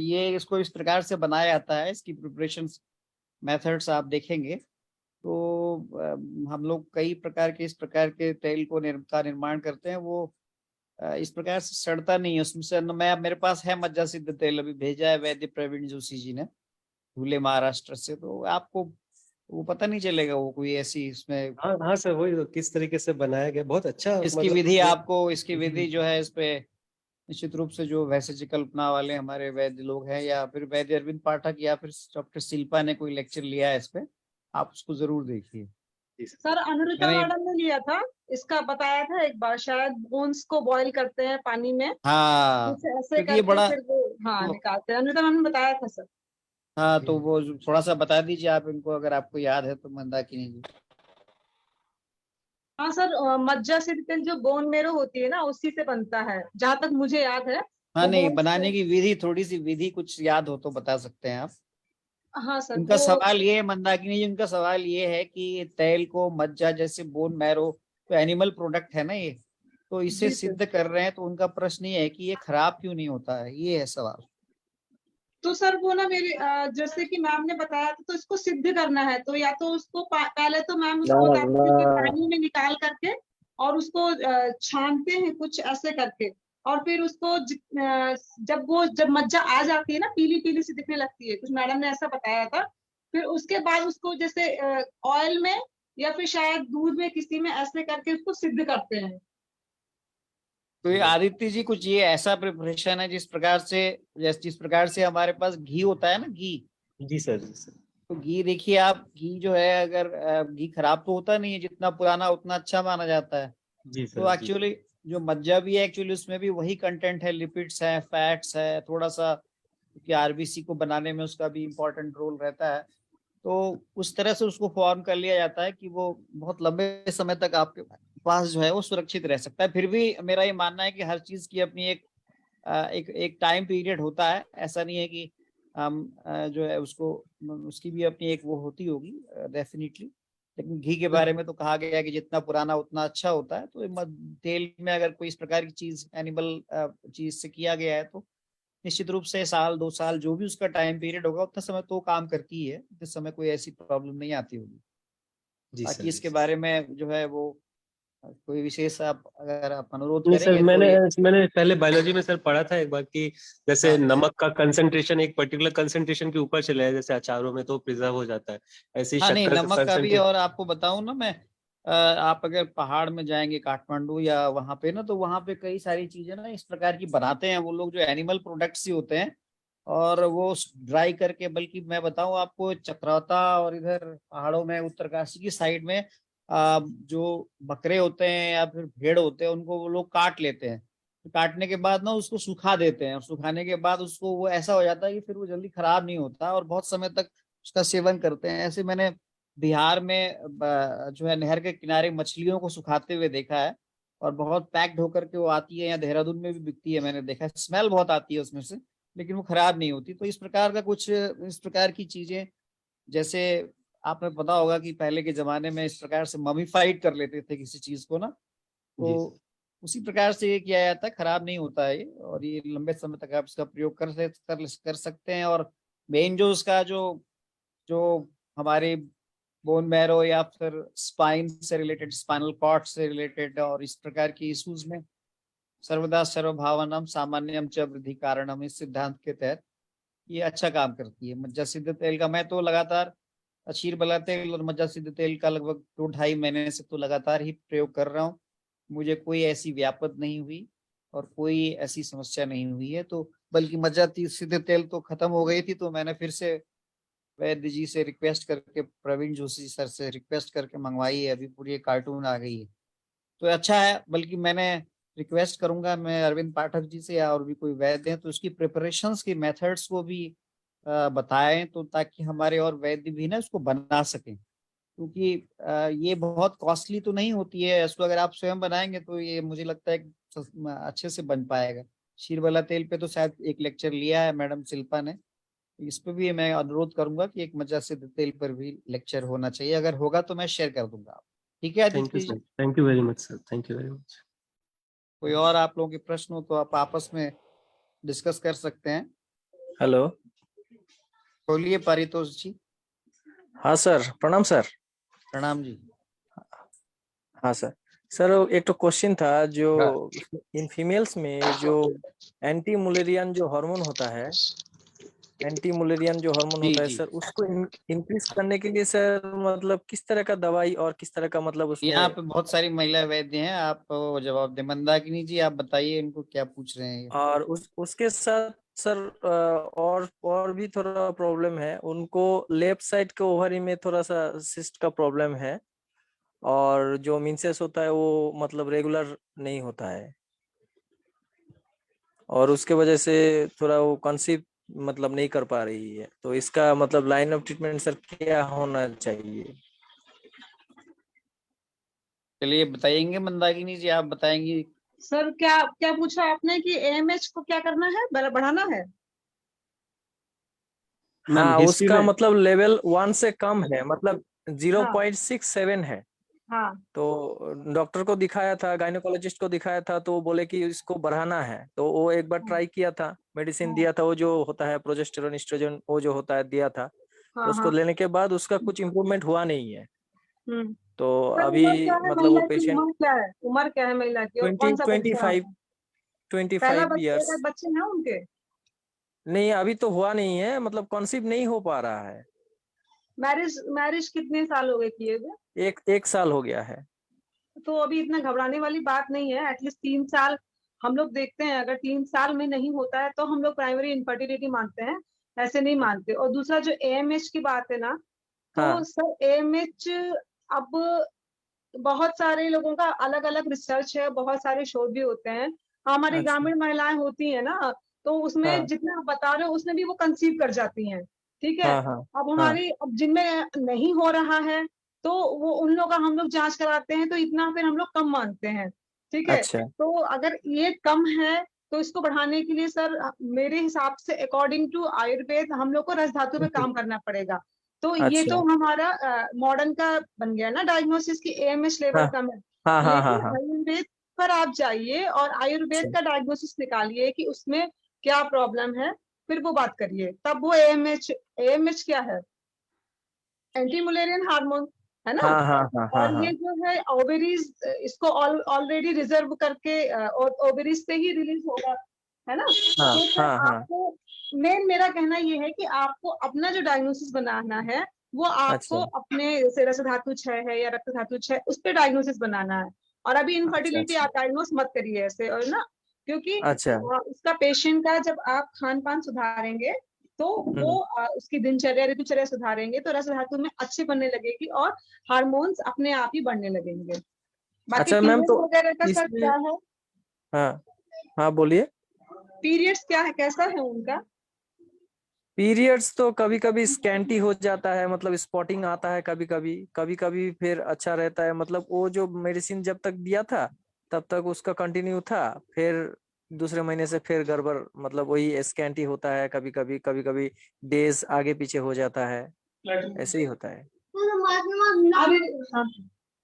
ये इसको इस प्रकार से बनाया जाता है, इसकी प्रिपरेशन मेथड्स आप देखेंगे तो हम लोग कई प्रकार के इस प्रकार के तेल को का निर्माण करते हैं। वो इस प्रकार से सड़ता नहीं है उसमें से। मैं मेरे पास है मज्जा सिद्ध तेल, अभी भेजा है वैद्य प्रवीण जोशी जी ने धुले महाराष्ट्र से, तो आपको वो पता नहीं चलेगा वो कोई ऐसी इसमें हाँ हाँ सर, वही तो किस तरीके से बनाया गया, बहुत अच्छा इसकी मतलब विधि, आपको इसकी विधि जी जो है इस पे निश्चित रूप से जो वैसे कल्पना वाले हमारे वैद्य लोग हैं या फिर वैद्य अरविंद पाठक या फिर डॉक्टर शिल्पा ने कोई लेक्चर लिया है इस पे, आप उसको जरूर देखिए। जी सर। सर अनुरुचा मैंने मैडम ने लिया था, इसका बताया था एक बार, शायद बोन्स को बॉईल करते हैं पानी में, हाँ, कुछ ऐसे क्योंकि ये करके बड़ा फिर वो हाँ निकालते हैं। अनुरुचा मैडम ने बताया था सर। हाँ, तो वो थोड़ा सा बता दीजिए आप इनको, अगर आपको याद है तो, मंदाकिनी जी। हाँ सर, मज्जा सिद्ध तेल जो बोन मेरो होती है ना उसी से बनता है, जहां तक मुझे याद है। हाँ, वो नहीं, बोन्स को, बनाने की विधि, थोड़ी सी विधि कुछ याद हो तो बता सकते हैं आप। हाँ सर उनका वो, सवाल ये है, मंदाकिनी जी, उनका सवाल ये है कि तेल को मज्जा जैसे बोन मैरो तो एनिमल प्रोडक्ट है ना ये, तो इसे जी सर। सिद्ध कर रहे हैं, तो उनका प्रश्न ये है कि ये खराब क्यों नहीं होता है, ये है सवाल। तो सर वो ना मेरे जैसे कि मैम ने बताया था, तो इसको सिद्ध करना है तो या तो उसको पहले तो मैम उसको बताती थी कि पानी में निकाल करके और उसको छानते हैं कुछ ऐसे करके, और फिर उसको जब मज्जा आ जाती है ना पीली पीली सी दिखने लगती है, कुछ मैडम ने ऐसा बताया था। फिर उसके बाद उसको जैसे ऑयल में या फिर शायद दूध में किसी में ऐसे करके उसको सिद्ध करते हैं। तो ये आदित्य जी कुछ ये ऐसा प्रिपरेशन है जिस प्रकार से हमारे पास घी होता है ना, घी, जी सर। जी सर। तो घी देखिए आप, घी जो है अगर घी खराब तो होता नहीं है, जितना पुराना उतना अच्छा माना जाता है। जी तो सर। जी एक्चुअली जो मज्जा भी है, एक्चुअली उसमें भी वही कंटेंट है, लिपिड्स है, फैट्स है, थोड़ा सा, क्योंकि आरबीसी को बनाने में उसका भी इम्पोर्टेंट रोल रहता है। तो उस तरह से उसको फॉर्म कर लिया जाता है कि वो बहुत लंबे समय तक आपके पास जो है वो सुरक्षित रह सकता है। फिर भी मेरा ये मानना है कि हर चीज की अपनी एक टाइम पीरियड होता है, ऐसा नहीं है कि हम जो है उसको, उसकी भी अपनी एक वो होती होगी डेफिनेटली। लेकिन घी के बारे में तो कहा गया है कि जितना पुराना उतना अच्छा होता है, तो तेल में अगर कोई इस प्रकार की चीज एनिमल चीज से किया गया है तो निश्चित रूप से साल 2 साल जो भी उसका टाइम पीरियड होगा उतना समय तो काम करती है, इस समय कोई ऐसी प्रॉब्लम नहीं आती होगी। जी सर। बाकी इसके बारे में जो है वो कोई विशेष आप अगर आप अनुरोध नहीं सर, करेंगे तो मैंने ये, मैंने पहले बायोलॉजी में सर पढ़ा था एक बार कि जैसे हाँ, नमक का कंसंट्रेशन एक पर्टिकुलर कंसंट्रेशन के ऊपर चला है, जैसे अचारों में तो प्रिजर्व हो जाता है, ऐसे ही हाँ, नहीं, शक्कर का नमक का भी। कंसंट्रेशन। और आपको बताऊं ना मैं, आप अगर पहाड़ में जाएंगे काठमांडू या वहां पे ना, तो वहां पे कई सारी चीजें ना इस प्रकार की बनाते हैं वो लोग, जो एनिमल प्रोडक्ट्स ही होते हैं, और वो ड्राई करके, बल्कि मैं बताऊं आपको, चक्रौता और इधर पहाड़ों में उत्तरकाशी की साइड में जो बकरे होते हैं या फिर भेड़ होते हैं, उनको वो लोग काट लेते हैं। काटने के बाद ना उसको सुखा देते हैं, और सुखाने के बाद उसको वो ऐसा हो जाता है कि फिर वो जल्दी खराब नहीं होता और बहुत समय तक उसका सेवन करते हैं। ऐसे मैंने बिहार में जो है नहर के किनारे मछलियों को सुखाते हुए देखा है, और बहुत पैक्ड होकर के वो आती है, या देहरादून में भी बिकती है, मैंने देखा है, स्मेल बहुत आती है उसमें से, लेकिन वो खराब नहीं होती। तो इस प्रकार का कुछ, इस प्रकार की चीजें, जैसे आपने पता होगा कि पहले के जमाने में इस प्रकार से ममीफाइड कर लेते थे किसी चीज को ना, जी तो उसी प्रकार से ये किया जाता है, खराब नहीं होता है ये, और ये लंबे समय तक आप इसका प्रयोग कर सकते हैं। और मेन जो उसका जो जो हमारे बोन मैरो या फिर स्पाइन से रिलेटेड, स्पाइनल कॉर्ड से रिलेटेड और इस प्रकार की इश्यूज में सर्वदा सर्वभावनम सामान्यम च वृद्धि कारणम, इस सिद्धांत के तहत ये अच्छा काम करती है। मज्जा सिद्ध तेल का मैं तो लगातार अशीर बला तेल और मज्जा सिद्ध तेल का लगभग 2-2.5 महीने से तो लगातार ही प्रयोग कर रहा हूँ। मुझे कोई ऐसी व्यापत नहीं हुई और कोई ऐसी समस्या नहीं हुई है। तो बल्कि मज्जा सीधे तेल तो खत्म हो गई थी, तो मैंने फिर से वैद्य जी से रिक्वेस्ट करके, प्रवीण जोशी सर से रिक्वेस्ट करके मंगवाई है। अभी पूरी कार्टून आ गई है, तो अच्छा है। बल्कि मैंने रिक्वेस्ट करूंगा मैं अरविंद पाठक जी से, या और भी कोई वैद्य हैं तो उसकी प्रिपरेशंस की मेथड्स को भी बताएं, तो ताकि हमारे और वैद्य भी ना इसको बना सकें। क्योंकि ये बहुत कॉस्टली तो नहीं होती है, इसको अगर आप स्वयं बनाएंगे तो ये मुझे लगता है कि अच्छे से बन पाएगा। शीरवाला तेल पे तो शायद एक लेक्चर लिया है मैडम शिल्पा ने, इस पे भी मैं अनुरोध करूंगा कि एक मज्जा सिद्ध तेल पर भी लेक्चर होना चाहिए। अगर होगा तो मैं शेयर कर दूंगा। ठीक है thank you Aditya ji? Sir, thank you very much sir, thank you very much. कोई और आप लोगों के प्रश्न हो तो आप आपस में डिस्कस कर सकते हैं। हेलो। बोलिए पारितोष जी। हाँ सर, प्रणाम सर। प्रणाम जी। हाँ सर। सर एक तो क्वेश्चन था, जो इन फीमेल्स में जो एंटी मुलेरियन जो हार्मोन होता है, एंटी मुलेरियन जो हार्मोन जी होता है जी, सर, उसको इंक्रीज करने के लिए सर मतलब किस तरह का दवाई और किस तरह का मतलब यहाँ उसमें। पे बहुत सारी महिला वैद्य हैं, आप जवाब दें। मंदाकिनी जी आप बताइए इनको क्या पूछ रहे हैं ये। और उसके साथ सर और भी थोड़ा प्रॉब्लम है उनको। लेफ्ट साइड के ओवरी में थोड़ा सा सिस्ट का प्रॉब्लम है, और जो मिंसेस होता है वो मतलब रेगुलर नहीं होता है, और उसके वजह से थोड़ा वो कंसीव मतलब नहीं कर पा रही है। तो इसका मतलब लाइन ऑफ ट्रीटमेंट सर क्या होना चाहिए? चलिए बताएंगे मंदाकिनी जी, आप बताएंगी। सर क्या क्या पूछा आपने कि एएमएच को क्या करना है, बढ़ाना है? मैम हाँ, हिस्ट्री उसका में, मतलब लेवल 1 से कम है, मतलब हाँ 0.67 है। हाँ तो डॉक्टर को दिखाया था, गायनेकोलॉजिस्ट को दिखाया था, तो वो बोले कि इसको बढ़ाना है। तो वो एक बार ट्राई किया था, मेडिसिन हाँ दिया था, वो जो होता है प्रोजेस्टेरोन एस्ट्रोजन, वो जो होता है दिया था। तो हाँ उसको हाँ। लेने के बाद उसका कुछ इम्प्रूवमेंट हुआ नहीं है। हम्म। तो सर अभी उम्र क्या है मतलब वो महिला की, पेशेंट उम्र क्या है, उम्र क्या है महिला की, और कौन सा बच्चा 25 है? 25 एक ईयर्स। आध बच्चे हैं उनके? नहीं, अभी तो हुआ नहीं है, मतलब कंसीव नहीं हो पा रहा है। मैरिज मैरिज कितने साल हो गए किए हुए? एक साल हो गया है। तो अभी इतना घबराने वाली बात नहीं है, एटलीस्ट 3 साल हम लोग देखते हैं। अगर 3 साल में नहीं होता है तो हम लोग प्राइमरी इनफर्टिलिटी मानते हैं, ऐसे नहीं मानते। और दूसरा जो एएमएच की बात है ना, तो हाँ। सर एएमएच अब बहुत सारे लोगों का अलग अलग रिसर्च है, बहुत सारे शोध भी होते हैं। हमारी अच्छा। ग्रामीण महिलाएं होती है ना, तो उसमें हाँ जितना आप बता रहे हो उसमें भी वो कंसीव कर जाती हैं। ठीक है। हाँ हाँ अब हाँ। हमारी, अब जिनमें नहीं हो रहा है तो वो उन लोग का हम लोग जांच कराते हैं, तो इतना फिर हम लोग कम मानते हैं। ठीक है। अच्छा तो अगर ये कम है तो इसको बढ़ाने के लिए सर मेरे हिसाब से अकॉर्डिंग टू आयुर्वेद हम लोग को रस धातु पे काम करना पड़ेगा। तो ये तो अच्छा। हमारा मॉडर्न का बन गया ना डायग्नोसिस की, एएमएच हाँ लेवल कम है। हाँ हाँ हाँ लेकिन हाँ। आयुर्वेद पर आप जाइए और अच्छा। आयुर्वेद का डायग्नोसिस निकालिए कि उसमें क्या प्रॉब्लम है, फिर वो बात करिए, तब वो एएमएच। एएमएच क्या है? एंटी मुलेरियन हार्मोन, है ना। हाँ हाँ हाँ हाँ और हाँ ये जो है ओवेरीज, इसको ऑलरेडी रिजर्व करके और ओवेरीज से ही रिलीज होगा, है ना। हाँ तो सर हाँ हाँ। आपको, मेन मेरा कहना ये है कि आपको अपना जो डायग्नोसिस बनाना है वो आपको अच्छा अपने जैसे रस धातु क्षय है या रक्त धातु क्षय, उस पर डायग्नोसिस बनाना है। और अभी अच्छा। इनफर्टिलिटी अच्छा आप डायग्नोस मत करिए ऐसे, और ना, क्योंकि अच्छा। उसका पेशेंट का जब आप खान पान सुधारेंगे तो वो हम्म। उसकी दिनचर्या ऋतुचर्या सुधारेंगे तो रस धातु में अच्छी बनने लगेगी और हार्मोन्स अपने आप ही बढ़ने लगेंगे। बाकी अच्छा मैम, पीरियड तो वगैरह का सर इसमें, क्या है? हाँ हाँ बोलिए। पीरियड्स क्या है, कैसा है उनका? पीरियड्स तो कभी कभी स्कैंटी हो जाता है, मतलब स्पॉटिंग आता है कभी कभी, कभी कभी फिर अच्छा रहता है। मतलब वो जो मेडिसिन जब तक दिया था तब तक उसका कंटिन्यू था, फिर दूसरे महीने से फिर गड़बड़, मतलब वही स्कैंटी होता है कभी कभी, कभी कभी डेज आगे पीछे हो जाता है, ऐसे ही होता है। अरे हाँ।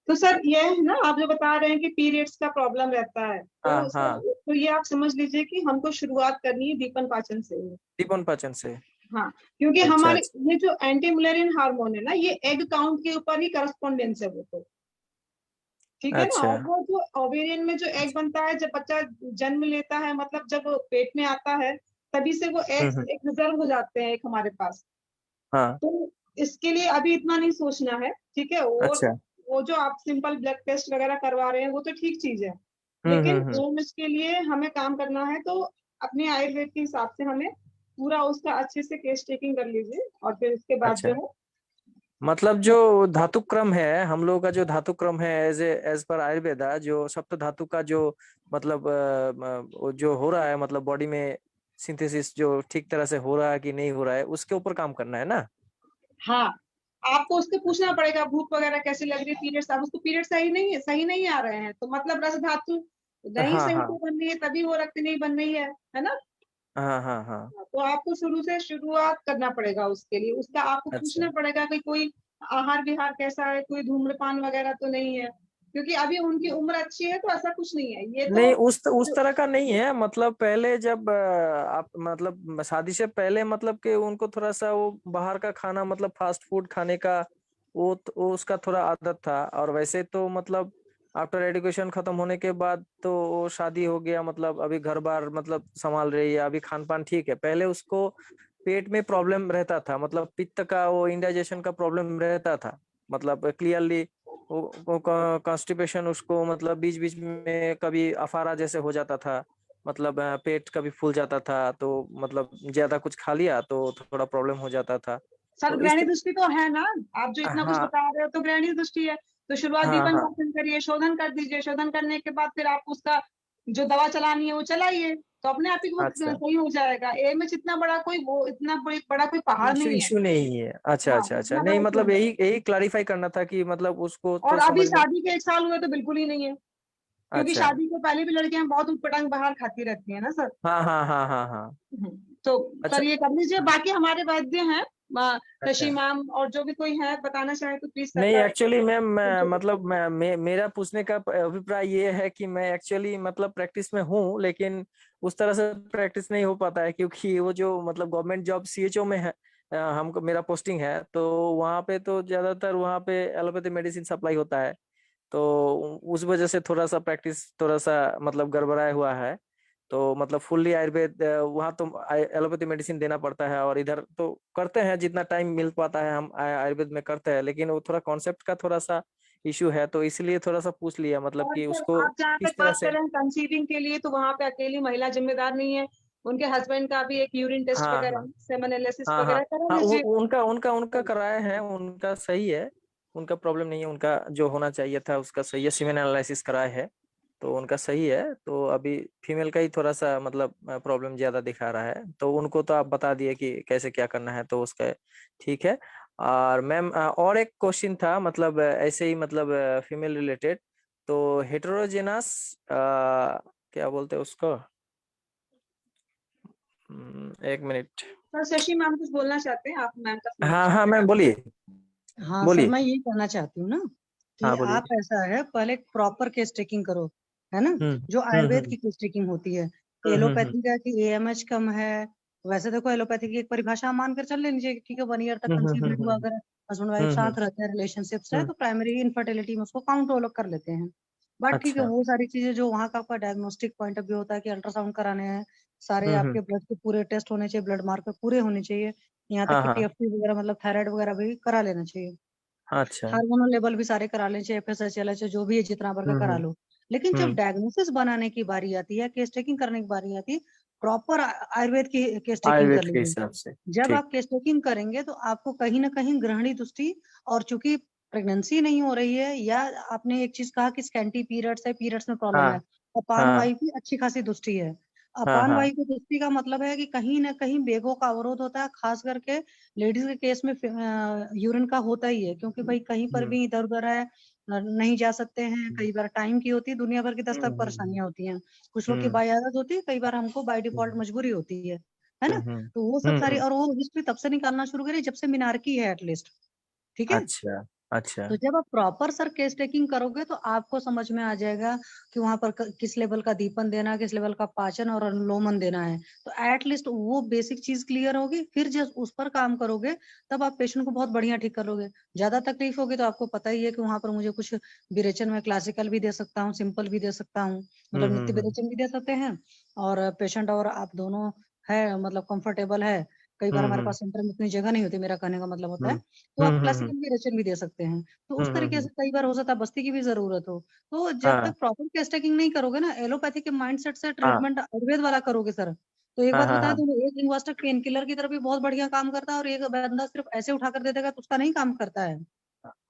तो सर ये है ना, आप जो बता रहे हैं कि पीरियड्स का प्रॉब्लम रहता है, हाँ तो हाँ। सर तो ये आप समझ लीजिए कि हमको शुरुआत करनी है दीपन पाचन से। दीपन पाचन से। हाँ, क्योंकि अच्छा हमारे अच्छा। ये जो एंटी मुलेरियन हार्मोन है ना, ये एग काउंट के ऊपर ही करस्पॉन्डेंस है वो तो। ठीक है ना। अच्छा और वो जो ओवेरियन में जो एग बनता है जब बच्चा जन्म लेता है, मतलब जब वो पेट में आता है, तभी से वो एग्स हम्म। एक रिजर्व हो जाते हैं एक हमारे पास। हाँ। तो इसके लिए अभी इतना नहीं सोचना है, ठीक है। और अच्छा। वो जो आप सिंपल ब्लड टेस्ट वगैरह करवा रहे हैं वो तो ठीक चीज है, लेकिन हम्म। एम्स के लिए हमें काम करना है। तो अपने आयुर्वेद के हिसाब से हमें पूरा उसका अच्छे से केस टेकिंग कर लीजिए और फिर उसके बाद अच्छा, जो है मतलब जो धातु क्रम है हम लोगों का, जो धातु क्रम है एज पर आयुर्वेदा, जो सप्त धातु का जो मतलब वो जो हो रहा है, मतलब बॉडी में सिंथेसिस जो ठीक तरह से हो रहा है कि नहीं हो रहा है, उसके ऊपर काम करना है ना। हाँ, आपको उसके पूछना पड़ेगा भूख वगैरह कैसी लग रही है, पीरियड्स अब उसको पीरियड सही नहीं आ रहे हैं, तो मतलब रस धातु नहीं हाँ सही हाँ से बन रही है, तभी वो रक्त नहीं बन रही है ना। हाँ हाँ हाँ। तो आपको शुरू से शुरुआत करना पड़ेगा, उसके लिए उसका आपको अच्छा, पूछना पड़ेगा कि कोई आहार विहार कैसा है, कोई धूम्रपान वगैरह तो नहीं है, क्योंकि अभी उनकी उम्र अच्छी है तो ऐसा कुछ नहीं है, ये तो नहीं उस तरह का नहीं है। मतलब पहले जब आप मतलब शादी से पहले मतलब कि उनको थोड़ा सा वो बाहर का खाना, मतलब फास्ट फूड खाने का वो उसका थोड़ा आदत था। और वैसे तो मतलब आफ्टर एजुकेशन खत्म होने के बाद तो वो शादी हो गया, मतलब अभी घर बार मतलब संभाल रही है, अभी खान पान ठीक है। पहले उसको पेट में प्रॉब्लम रहता था, मतलब पित्त का वो इंडाइजेशन का प्रॉब्लम रहता था, मतलब क्लियरली वो कॉन्स्टिपेशन उसको, मतलब बीच बीच में कभी अफारा जैसे हो जाता था, मतलब पेट कभी फूल जाता था, तो मतलब ज्यादा कुछ खा लिया तो थोड़ा प्रॉब्लम हो जाता था। सर तो इस ग्रहणी दृष्टि तो है ना, आप जो इतना कुछ हाँ बता रहे हो तो ग्रहणी दृष्टि है, तो शुरुआत हाँ दीपन हाँ। पाचन करिए, शोधन कर दीजिए, शोधन करने के बाद फिर आप उसका जो दवा चलानी है वो चलाइए, तो अपने आप ही वो अच्छा, सही हो जाएगा। ए में इतना बड़ा कोई वो इतना बड़ा कोई पहाड़ इशू नहीं है। इशू नहीं है। अच्छा हाँ, अच्छा अच्छा, इतना नहीं बड़ा इशू मतलब नहीं यही है। यही क्लैरिफाई करना था कि मतलब उसको और तो अभी समझ में। शादी के 1 साल हुए तो बिल्कुल ही नहीं है, क्योंकि अच्छा, शादी के पहले भी लड़कियां बहुत उटपटांग बाहर खाती रहती है ना सर। हाँ हाँ हाँ हाँ हाँ। तो अच्छा सर ये कर लीजिए, बाकी हमारे वैद्य हैं अच्छा। शशि मैम, और जो भी कोई है बताना चाहे तो प्लीज सर नहीं का एक्चुअली मैम, जो- मतलब मेरा पूछने का अभिप्राय ये है कि मैं एक्चुअली मतलब प्रैक्टिस में हूँ, लेकिन उस तरह से प्रैक्टिस नहीं हो पाता है, क्योंकि वो जो मतलब गवर्नमेंट जॉब सीएचओ में है, हमको मेरा पोस्टिंग है, तो वहाँ पे तो ज्यादातर वहाँ पे एलोपैथी मेडिसिन सप्लाई होता है। तो उस वजह से थोड़ा सा प्रैक्टिस थोड़ा सा मतलब गड़बड़ाया हुआ है। तो मतलब फुल्ली आयुर्वेद वहाँ तो एलोपैथी मेडिसिन देना पड़ता है, और इधर तो करते हैं जितना टाइम मिल पाता है हम आयुर्वेद में करते हैं, लेकिन वो थोड़ा कॉन्सेप्ट का थोड़ा सा इशू है, तो इसलिए थोड़ा सा पूछ लिया, मतलब और कि सर उसको आप जहाँ तक किस तरह बात कर से। रहे हैं कंसीविंग के लिए, तो वहां पे अकेली महिला जिम्मेदार नहीं है, उनके हस्बैंड का भी एक यूरिन टेस्ट हाँ वगैरह हाँ सेमन एनालिसिस हाँ हाँ वगैरह करा हाँ, लीजिए। उनका उनका उनका कराए हैं, उनका सही है, उनका प्रॉब्लम नहीं है, उनका जो होना चाहिए था उसका सही है, सीमेन एनालिसिस कराए है तो उनका सही है। तो अभी फीमेल का ही थोड़ा सा मतलब प्रॉब्लम ज्यादा दिखा रहा है, तो उनको तो आप बता दिए कि कैसे क्या करना है, तो उसका ठीक है। और मैम और एक क्वेश्चन था, मतलब ऐसे ही मतलब फीमेल रिलेटेड, तो हेटेरोजेनस क्या बोलते हैं उसको, एक मिनट। सर शशि मैम कुछ बोलना चाहते हैं, आप मैम का सुनना हाँ हाँ चाहते मैम बोलिए, हाँ सर, बोलिए। मैं यही कहना चाहती हूँ ना कि हाँ बोलिए। आप ऐसा है, पहले प्रॉपर केस टेकिंग करो, है ना। हम्म जो हम्म आयुर्वेद हम्म की केस टेकिंग होती है, हम्म हम्म एलोपैथी का कि एएमएच कम है। वैसे देखो एलोपैथी की एक परिभाषा हम मानकर चल लेनी चाहिए, ठीक है, 1 ईयर तक कंसीव नहीं हुआ, अगर हस्बैंड वाइफ हम्म साथ रहते हैं, रिलेशनशिप्स है, हम्म, तो प्राइमरी इनफर्टिलिटी में उसको काउंट वो लोग कर लेते हैं। बट ठीक है, अच्छा। वो सारी चीजें जो वहाँ का आपका डायग्नोस्टिक पॉइंट ऑफ व्यू होता है कि अल्ट्रासाउंड कराने हैं, सारे हम्म, आपके ब्लड के पूरे टेस्ट होने चाहिए, ब्लड मार्कर पूरे होने चाहिए, यहाँ तक हाँ कि हाँ। टीएफटी वगैरह मतलब थायराइड वगैरह भी करा लेना चाहिए। अच्छा। हार्मोनल लेवल भी सारे करा लें, चाहे एफएसएच एलएच जो भी है, जितना भर का करा हम्म लो। लेकिन जब हम्म, डायग्नोसिस बनाने की बारी आती है, केस टेकिंग करने की बारी आती है, प्रॉपर आयुर्वेद की केस टेकिंग कर आयुर्वेद के लीजिए। हिसाब से। जब ठीक। आप केस टेकिंग करेंगे तो आपको कहीं ना कहीं ग्रहणी दृष्टि, और चूंकि प्रेगनेंसी नहीं हो रही है, या आपने एक चीज कहा कि स्कैंटी पीरियड्स है, पीरियड्स में प्रॉब्लम है, हाँ अपान हाँ वायु की अच्छी खासी दृष्टि है। हाँ अपान हाँ। वायु की दृष्टि का मतलब है कि कहीं ना कहीं वेगों का अवरोध होता है, खास करके लेडीज के केस में यूरिन का होता ही है, क्योंकि भाई कहीं पर हम्म भी इधर उधर है, नहीं जा सकते हैं, कई बार टाइम की होती है, दुनिया भर की 10 तक हम्म परेशानियां होती हैं, कुछ लोग की हम्म बाई आदत होती है, कई बार हमको बाय डिफॉल्ट हम्म मजबूरी होती है ना। हम्म हम्म तो वो सब सारी, हम्म, और वो हिस्ट्री तब से निकालना शुरू करी जब से मिनारकी है एटलीस्ट, ठीक है। अच्छा अच्छा। तो जब आप प्रॉपर सर केस टेकिंग करोगे तो आपको समझ में आ जाएगा कि वहां पर किस लेवल का दीपन देना है, किस लेवल का पाचन और अनुलोमन देना है। तो एटलीस्ट वो बेसिक चीज क्लियर होगी, फिर जब उस पर काम करोगे तब आप पेशेंट को बहुत बढ़िया ठीक करोगे। ज्यादा तकलीफ होगी तो आपको पता ही है कि वहां पर मुझे कुछ विरेचन में क्लासिकल भी दे सकता हूँ, सिंपल भी दे सकता हूँ, मतलब नित्य हम्म। विरेचन भी दे सकते हैं, और पेशेंट और आप दोनों है मतलब कंफर्टेबल है। कई बार हमारे हम्म पास सेंटर में इतनी जगह नहीं होती, मेरा कहने का मतलब होता है, हम्म तो आप हम्म क्लासिकल विरेचन भी दे सकते हैं। तो उस तरीके से हम्म, कई बार हो सकता है बस्ती की भी जरूरत हो। तो जब हाँ तक प्रॉपर केस टेकिंग नहीं करोगे ना, एलोपैथी के माइंडसेट से हाँ ट्रीटमेंट आयुर्वेद वाला करोगे सर, तो एक हाँ बात हाँ बताएं, हाँ तो एक लिंग्वास्टिक पेन किलर की तरफ भी बहुत बढ़िया काम करता है, और एक बंदा सिर्फ ऐसे उठा कर दे देगा तो उसका नहीं काम करता है।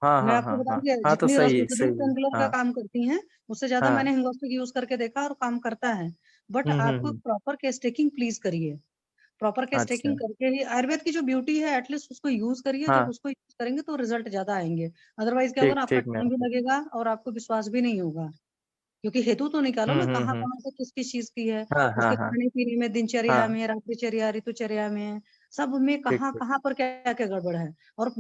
हाँ मैं हाँ आपको हाँ बता हाँ दूं कि हाँ, तो जितनी सही है, रेसिड्यूल सही है। पेन किलर का हाँ काम करती हैं, उससे ज्यादा हाँ। मैंने हिंगोस्टिक यूज करके देखा और काम करता है। बट आपको हम्म। प्रॉपर केस टेकिंग प्लीज करिए, प्रॉपर केस अच्छा। टेकिंग करके ही आयुर्वेद की जो ब्यूटी है, एटलीस्ट उसको यूज करिए, जब हाँ, उसको यूज करेंगे तो रिजल्ट ज्यादा आएंगे। अदरवाइज क्या होगा ठीक ना, आपका ठीक मैम। टाइम भी लगेगा और आपको विश्वास भी नहीं होगा। क्योंकि हेतु तो निकालो ना, कहाँ हम्म। कहाँ से किस किस चीज की है, हाँ हाँ उसके हाँ खाने पीने में, दिनचर्या हाँ, में, रात्रिचर्या, ऋतुचर्या में, सब में ठीक कहाँ ठीक। कहाँ पर क्या क्या गड़बड़ है। और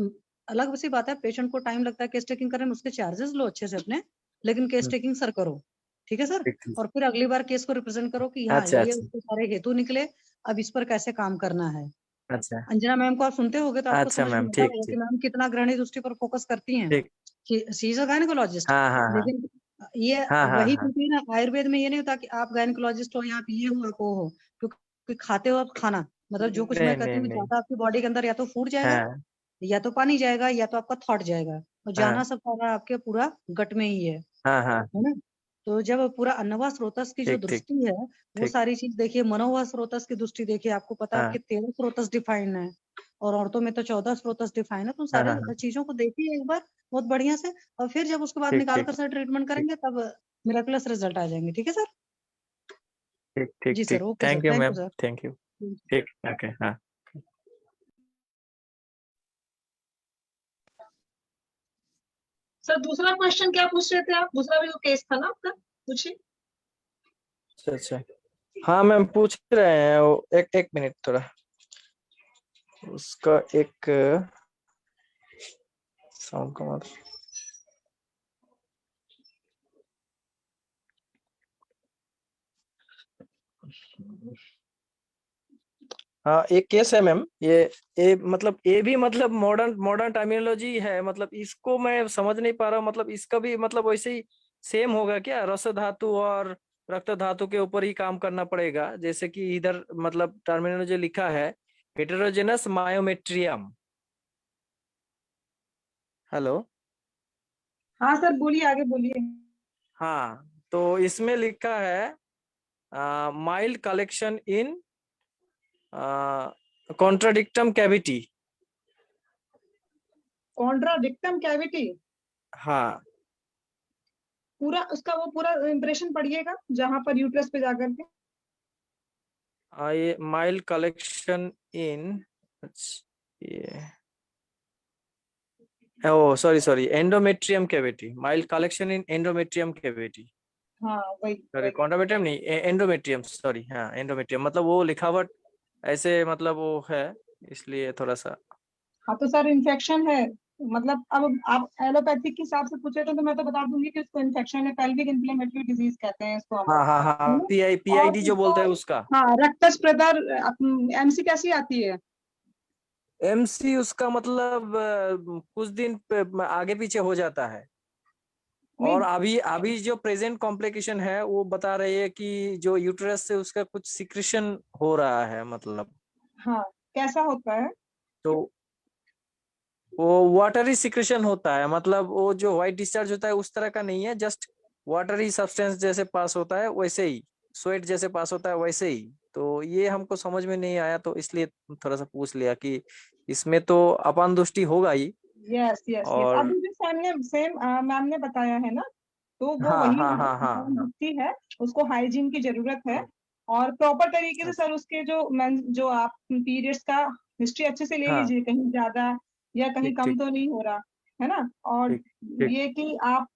अलग सी बात है, पेशेंट को टाइम लगता है केस टेकिंग करने में, उसके चार्जेस लो अच्छे से अपने, लेकिन केस टेकिंग सर करो, ठीक है सर। ठीक ठीक। और फिर अगली बार केस को रिप्रेजेंट करो कि हाँ अच्छा ये अच्छा उसके सारे हेतु निकले, अब इस पर कैसे काम करना है। अच्छा अंजना मैम को आप सुनते होगे तो आपको अच्छा समझ में मैम, आता ठीक होगा कि ठीक मैम कितना ग्रहणी दृष्टि पर फोकस करती हैं, ठीक। कि शी इज अ गायनेकोलॉजिस्ट। हाँ हाँ हाँ लेकिन ये हाँ हाँ वही हाँ। होती है ना, आयुर्वेद में ये नहीं होता कि आप गायनेकोलॉजिस्ट हो या आप ये हो आप वो हो, क्योंकि खाते हो आप खाना, मतलब जो कुछ मैं नहीं कहती नहीं हूँ नहीं। ज्यादा आपकी बॉडी के अंदर या तो फूड जाएगा, हाँ या तो पानी जाएगा, या तो आपका थॉट जाएगा, और हाँ जाना सब सारा आपके पूरा गट में ही हाँ हाँ। है ना। तो जब पूरा अन्नवा स्रोतस की जो ठीक ठीक दृष्टि है, वो ठीक। सारी चीज देखिए, मनोवा स्रोतस की दृष्टि देखिए, आपको पता है हाँ आपके 13 स्रोतस डिफाइंड है, और औरतों में तो 14 स्रोतस डिफाइन है। तो उन हाँ हाँ सारे चीजों को देखिए एक बार बहुत बढ़िया से, और फिर जब उसके बाद ठीक निकाल ठीक कर सर ट्रीटमेंट ठीक करेंगे, तब मिराकुलस रिजल्ट आ जाएंगे, ठीक है सर। ठीक ठीक जी सर, ठीक। Okay sir, thank you thank you ma'am, sir. Thank you. ठीक, ओके हाँ। सर दूसरा क्वेश्चन क्या पूछ रहे थे आप? दूसरा भी जो केस था ना आपका, पूछिए। अच्छा अच्छा। हाँ मैम, पूछ रहे हैं वो, एक एक मिनट थोड़ा, उसका एक साउंड कमा। हाँ, एक केस है मैम, ये मतलब ये भी मतलब मॉडर्न मॉडर्न टर्मिनोलॉजी है, मतलब इसको मैं समझ नहीं पा रहा हूँ, मतलब इसका भी मतलब वैसे ही सेम होगा क्या? रस धातु और रक्त धातु के ऊपर ही काम करना पड़ेगा, जैसे कि इधर मतलब टर्मिनोलॉजी लिखा है हेटेरोजेनस मायोमेट्रियम। हेलो। हाँ सर बोलिए, आगे बोलिए। हाँ, तो इसमें लिखा है माइल्ड कलेक्शन इन कॉन्ट्राडिक्टम कैविटी। कॉन्ट्राडिक्टम कैविटी, हाँ, पूरा उसका वो पूरा इम्प्रेशन पढ़िएगा जहां पर यूट्रस पे जाकर के। ये माइल्ड कलेक्शन इन, ये oh sorry sorry, endometrium cavity, mild collection in endometrium cavity. हाँ वही सॉरी, वही। कॉन्ट्रामेट्रियम नहीं, एंडोमेट्रियम, सॉरी, हाँ एंडोमेट्रियम, मतलब वो लिखावट ऐसे मतलब वो है, इसलिए थोड़ा सा। हाँ तो सर इन्फेक्शन है, मतलब अब आप एलोपैथिक के हिसाब से पूछे तो मैं तो बता दूंगी कि उसको इन्फेक्शन है, पेल्विक इन्फ्लेमेटरी डिजीज कहते हैं इसको हम हाँ लोग, हाँ हाँ है हाँ, ना? और पीआईडी जो इसको बोलते हैं उसका। हाँ रक्तस प्रदर, एमसी कैसी आती है? एमसी उसका मतलब कुछ दिन आगे पीछे हो जाता है, नहीं। और अभी अभी जो प्रेजेंट कॉम्प्लिकेशन है वो बता रही है कि जो यूटेरस से उसका कुछ सिक्रेशन हो रहा है, मतलब हाँ कैसा होता है? तो वो वाटरी सिक्रेशन होता है, मतलब वो जो व्हाइट डिस्चार्ज होता है उस तरह का नहीं है, जस्ट वाटरी सब्सटेंस जैसे पास होता है वैसे ही, स्वेट जैसे पास होता है वैसे ही। तो ये हमको समझ में नहीं आया, तो इसलिए थोड़ा सा पूछ लिया कि इसमें तो अपान दृष्टि होगा ही। यस यस यस, और अभी जो सेम मैम ने बताया है ना, तो वो हाँ वही हाँ है, हाँ हाँ हाँ। दुखती है, उसको हाइजीन की जरूरत है। हम्म, और प्रॉपर तरीके से अच्छा, सर उसके जो आप पीरियड्स का हिस्ट्री अच्छे से ले हाँ, लीजिए, कहीं ज्यादा या कहीं ठीक कम ठीक तो नहीं हो रहा है ना। और ठीक ठीक। ये कि आप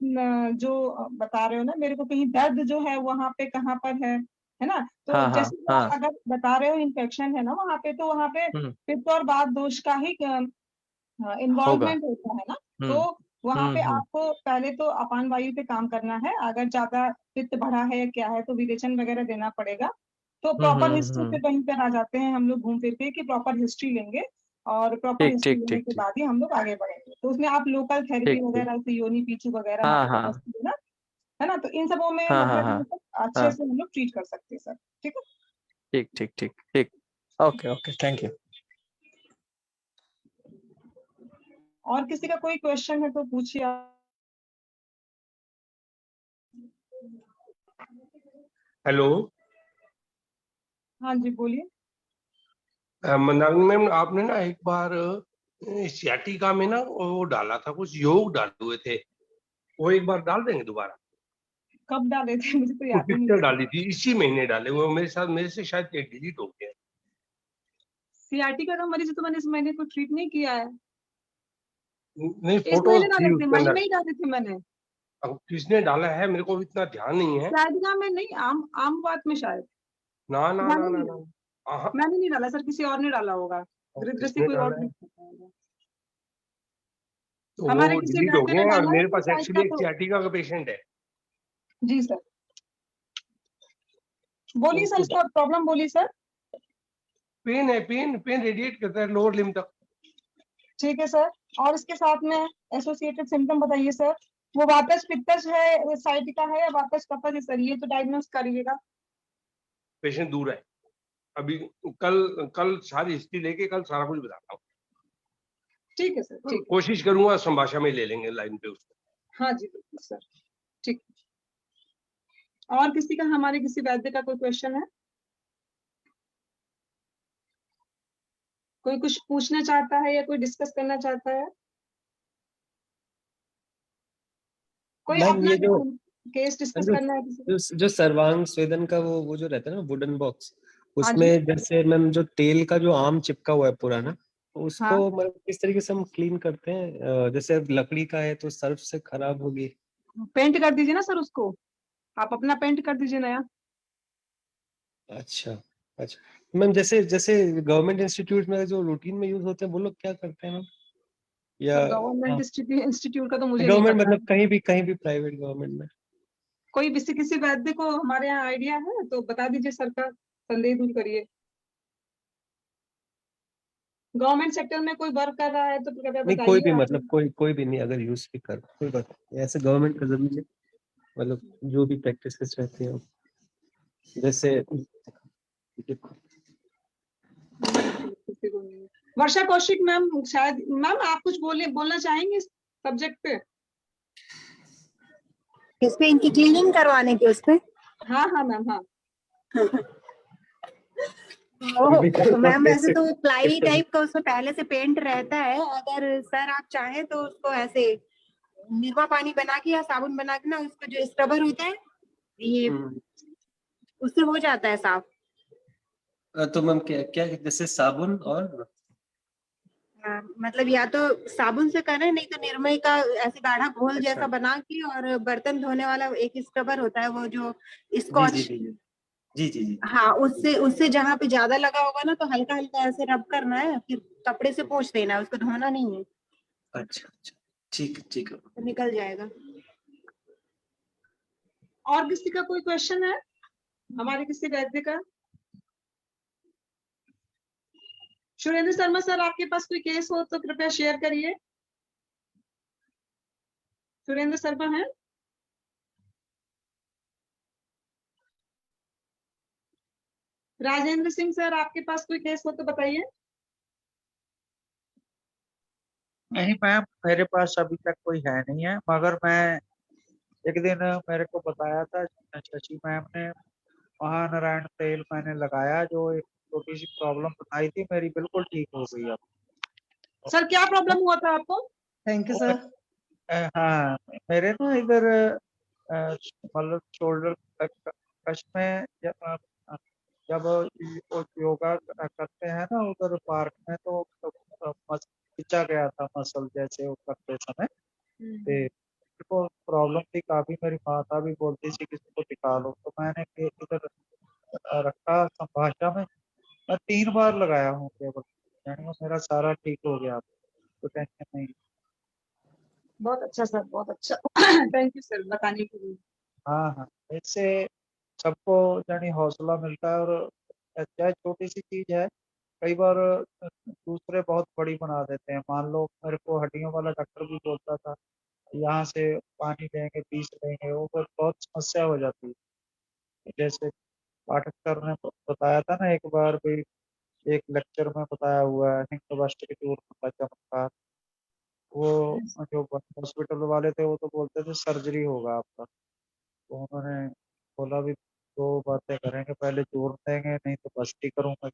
जो बता रहे हो ना मेरे को, कहीं दर्द जो है वहां पे कहाँ पर है ना, तो हाँ हाँ जैसे कि आप हाँ। अगर बता रहे हो इन्फेक्शन है ना वहां पे, तो वहां पे हम्म। पित्त और वात दोष का ही होगा। इन्वॉल्वमेंट होता है ना। तो हम्म वहां पे हम्म। आपको पहले तो अपान वायु पे काम करना है, अगर ज्यादा पित्त बढ़ा है क्या है तो विरेचन वगैरह देना पड़ेगा। तो प्रॉपर हिस्ट्री पे हम्म। वहीं पर आ जाते हैं हम लोग घूम फिर के, कि प्रॉपर हिस्ट्री लेंगे, और प्रॉपर ठीक हिस्ट्री ठीक लेने ठीक के ठीक बाद ही हम लोग आगे बढ़ेंगे। तो उसमें आप लोकल थेरेपी ठीक ठीक। वगैरह से योनि पीछू वगैरह हाँ हाँ हाइपोथेसिस देना, है ना, तो इन सबों में हाँ हाँ मतलब हाँ ये सब अच्छे हाँ। से हम लोग ट्रीट कर सकते हैं सर। ठीक है। ठीक ठीक ठीक ठीक। Okay okay, thank you. और किसी का कोई क्वेश्चन है तो पूछिए आप। हेलो। हाँ जी बोलिए। मंदाकिनी मैम, आपने ना एक बार सियाटिका में ना वो डाला था, कुछ योग डाले हुए थे, वो एक बार डाल देंगे दोबारा? कब डाले थे मुझे तो वो याद ही नहीं। पिक्चर डाली थी इसी महीने डाले हुए, मेरे साथ, मेरे से शायद डिलीट हो गया। सियाटिका का मरीज तो मैंने इस महीने को ट्रीट नहीं किया है। नहीं, इस फोटो महीने थी डाले थे, उसके मई अंदर। में ही डाले थे मैंने। अब किसने डाला है मेरे को इतना ध्यान नहीं है। सियाटिका में नहीं, आम बात में शायद। ना ना ना मैंने ना नहीं ना, हाँ, मैंने नहीं डाला सर, किसी और ने डाला होगा। दृष्टि किसने कोई और डाला नहीं है? करता होगा। तो हमारे वो किसी डिलीट हो वैद्य गए ने हैं, और डाला है मेरे तो पास शायद एक्चुअली का एक तो। सियाटिका का पेशेंट है। जी सर, बोलिए सर, तो इसका प्रॉब्लम बोलिए सर। पेन है, पेन पेन रेडिएट करता है लोअर लिम्ब तक। ठीक है सर, और इसके साथ में एसोसिएटेड सिम्टम बताइए सर। वो वापस पित्तज है, साइटिका है, या वापस कफज है सर, ये तो डायग्नोस करिएगा। पेशेंट दूर है अभी, कल कल सारी हिस्ट्री लेके कल सारा कुछ बताता हूँ। ठीक है सर, ठीक है। कोशिश करूंगा संभाषा में ले लेंगे लाइन पे उसको। हाँ जी बिल्कुल सर, ठीक। और किसी का, हमारे किसी वैद्य का कोई क्वेश्चन है? कोई कुछ पूछना चाहता है या कोई डिस्कस करना चाहता है? कोई मैम अपना ये जो केस डिस्कस जो करना है किसी को? जो सर्वांग स्वेदन का वो जो रहता है ना वुडन बॉक्स, हाँ जी। उसमें जैसे मैम जो तेल का जो आम चिपका हुआ है पुराना, तो उसको हाँ, मतलब किस तरीके से हम क्लीन करते हैं? जैसे अब लकड़ी का है तो सर्फ से खराब होगी। पेंट कर दीजिए ना सर उसको, आप अपना पेंट कर दीजिए नया। अच्छा अच्छा मैम, जैसे जैसे गवर्नमेंट इंस्टीट्यूट में जो रूटीन में यूज होते हैं वो लोग क्या करते हैं मैम? या सर गवर्नमेंट इंस्टीट्यूट का तो मुझे नहीं गवर्नमेंट पता है। मतलब कहीं भी प्राइवेट गवर्नमेंट में? कोई किसी वैद्य को हमारे यहाँ आइडिया है तो बता दीजिए सर, का संदेह दूर करिए। गवर्नमेंट सेक्टर में कोई वर्क कर रहा है तो कृपया नहीं, कोई बताइए भी, आप। मतलब कोई भी नहीं, अगर यूज भी कर कोई बात नहीं, ऐसे गवर्नमेंट का जरूरी है, मतलब जो भी प्रैक्टिसेस रहती हैं जैसे। किसी को नहीं है। वर्षा कौशिक मैम, शायद मैम आप कुछ बोलना चाहेंगे इस सब्जेक्ट पे? किस पे? इनकी क्लीनिंग करवाने के उस पे? हाँ हाँ मैम, हाँ। मैम वैसे तो प्लाई टाइप का उसमें पहले से पेंट रहता है, अगर सर आप चाहें तो उसको ऐसे निरवा पानी बना के या साबुन बना के ना, उसका जो स्क्रबर होता है ये, उससे हो जाता है साफ। तो मैम क्या क्या जैसे साबुन और मतलब या तो साबुन से करें, नहीं तो निर्मय का ऐसे गाढ़ा घोल अच्छा। जैसा बना के, और बर्तन धोने वाला एक स्क्रबर होता है वो जो जी स्कॉच, जी जी जी जी जी। हाँ उससे उससे जहाँ पे ज्यादा लगा होगा ना तो हल्का हल्का ऐसे रब करना है, फिर कपड़े से पोंछ देना है, उसको धोना नहीं है, अच्छा अच्छा, ठीक है। तो निकल जाएगा। और किसी का कोई क्वेश्चन है हमारे किसी वैद्य का? सुरेंद्र शर्मा सर, आपके पास कोई केस हो तो कृपया शेयर करिए। सुरेंद्र शर्मा है? राजेंद्र सिंह सर, आपके पास कोई केस हो तो बताइए। नहीं मैम, मेरे पास अभी तक कोई है नहीं है, मगर मैं एक दिन मेरे को बताया था शशि मैम ने, महानारायण तेल मैंने लगाया, जो एक छोटी सी प्रॉब्लम बताई थी मेरी बिल्कुल ठीक हो गई अब। सर क्या प्रॉब्लम हुआ था आपको? थैंक यू वो सर। हाँ, मेरे ना इधर मतलब शोल्डर कश में जब वो योगा करते हैं ना उधर पार्क में, तो खींचा गया था मसल जैसे वो करते समय। को प्रॉब्लम थी काफी, मेरी माता भी बोलती थी किसी को दिखा लो, तो मैंने इधर रखा संभाषा में। मैं 3 बार लगाया हूँ केवल, यानी वो मेरा सारा ठीक हो गया, तो टेंशन नहीं। बहुत अच्छा सर, बहुत अच्छा। थैंक यू सर बताने के लिए। हाँ हाँ, इससे सबको यानी हौसला मिलता है, और चाहे छोटी सी चीज है, कई बार दूसरे बहुत बड़ी बना देते हैं। मान लो मेरे को हड्डियों वाला डॉक्टर भी बोलता था यहाँ से पानी लेंगे, पीस लेंगे, वो बहुत समस्या हो जाती है। जैसे पाठक सर ने बताया था ना एक बार भी, एक लेक्चर में बताया हुआ है, हिंदवाष्ट के टूर का चमत्कार। वो जो हॉस्पिटल वाले थे वो तो बोलते थे सर्जरी होगा आपका, तो उन्होंने बोला भी दो बातें करेंगे, पहले चूर्ण देंगे, नहीं तो बस्ती करूंगा,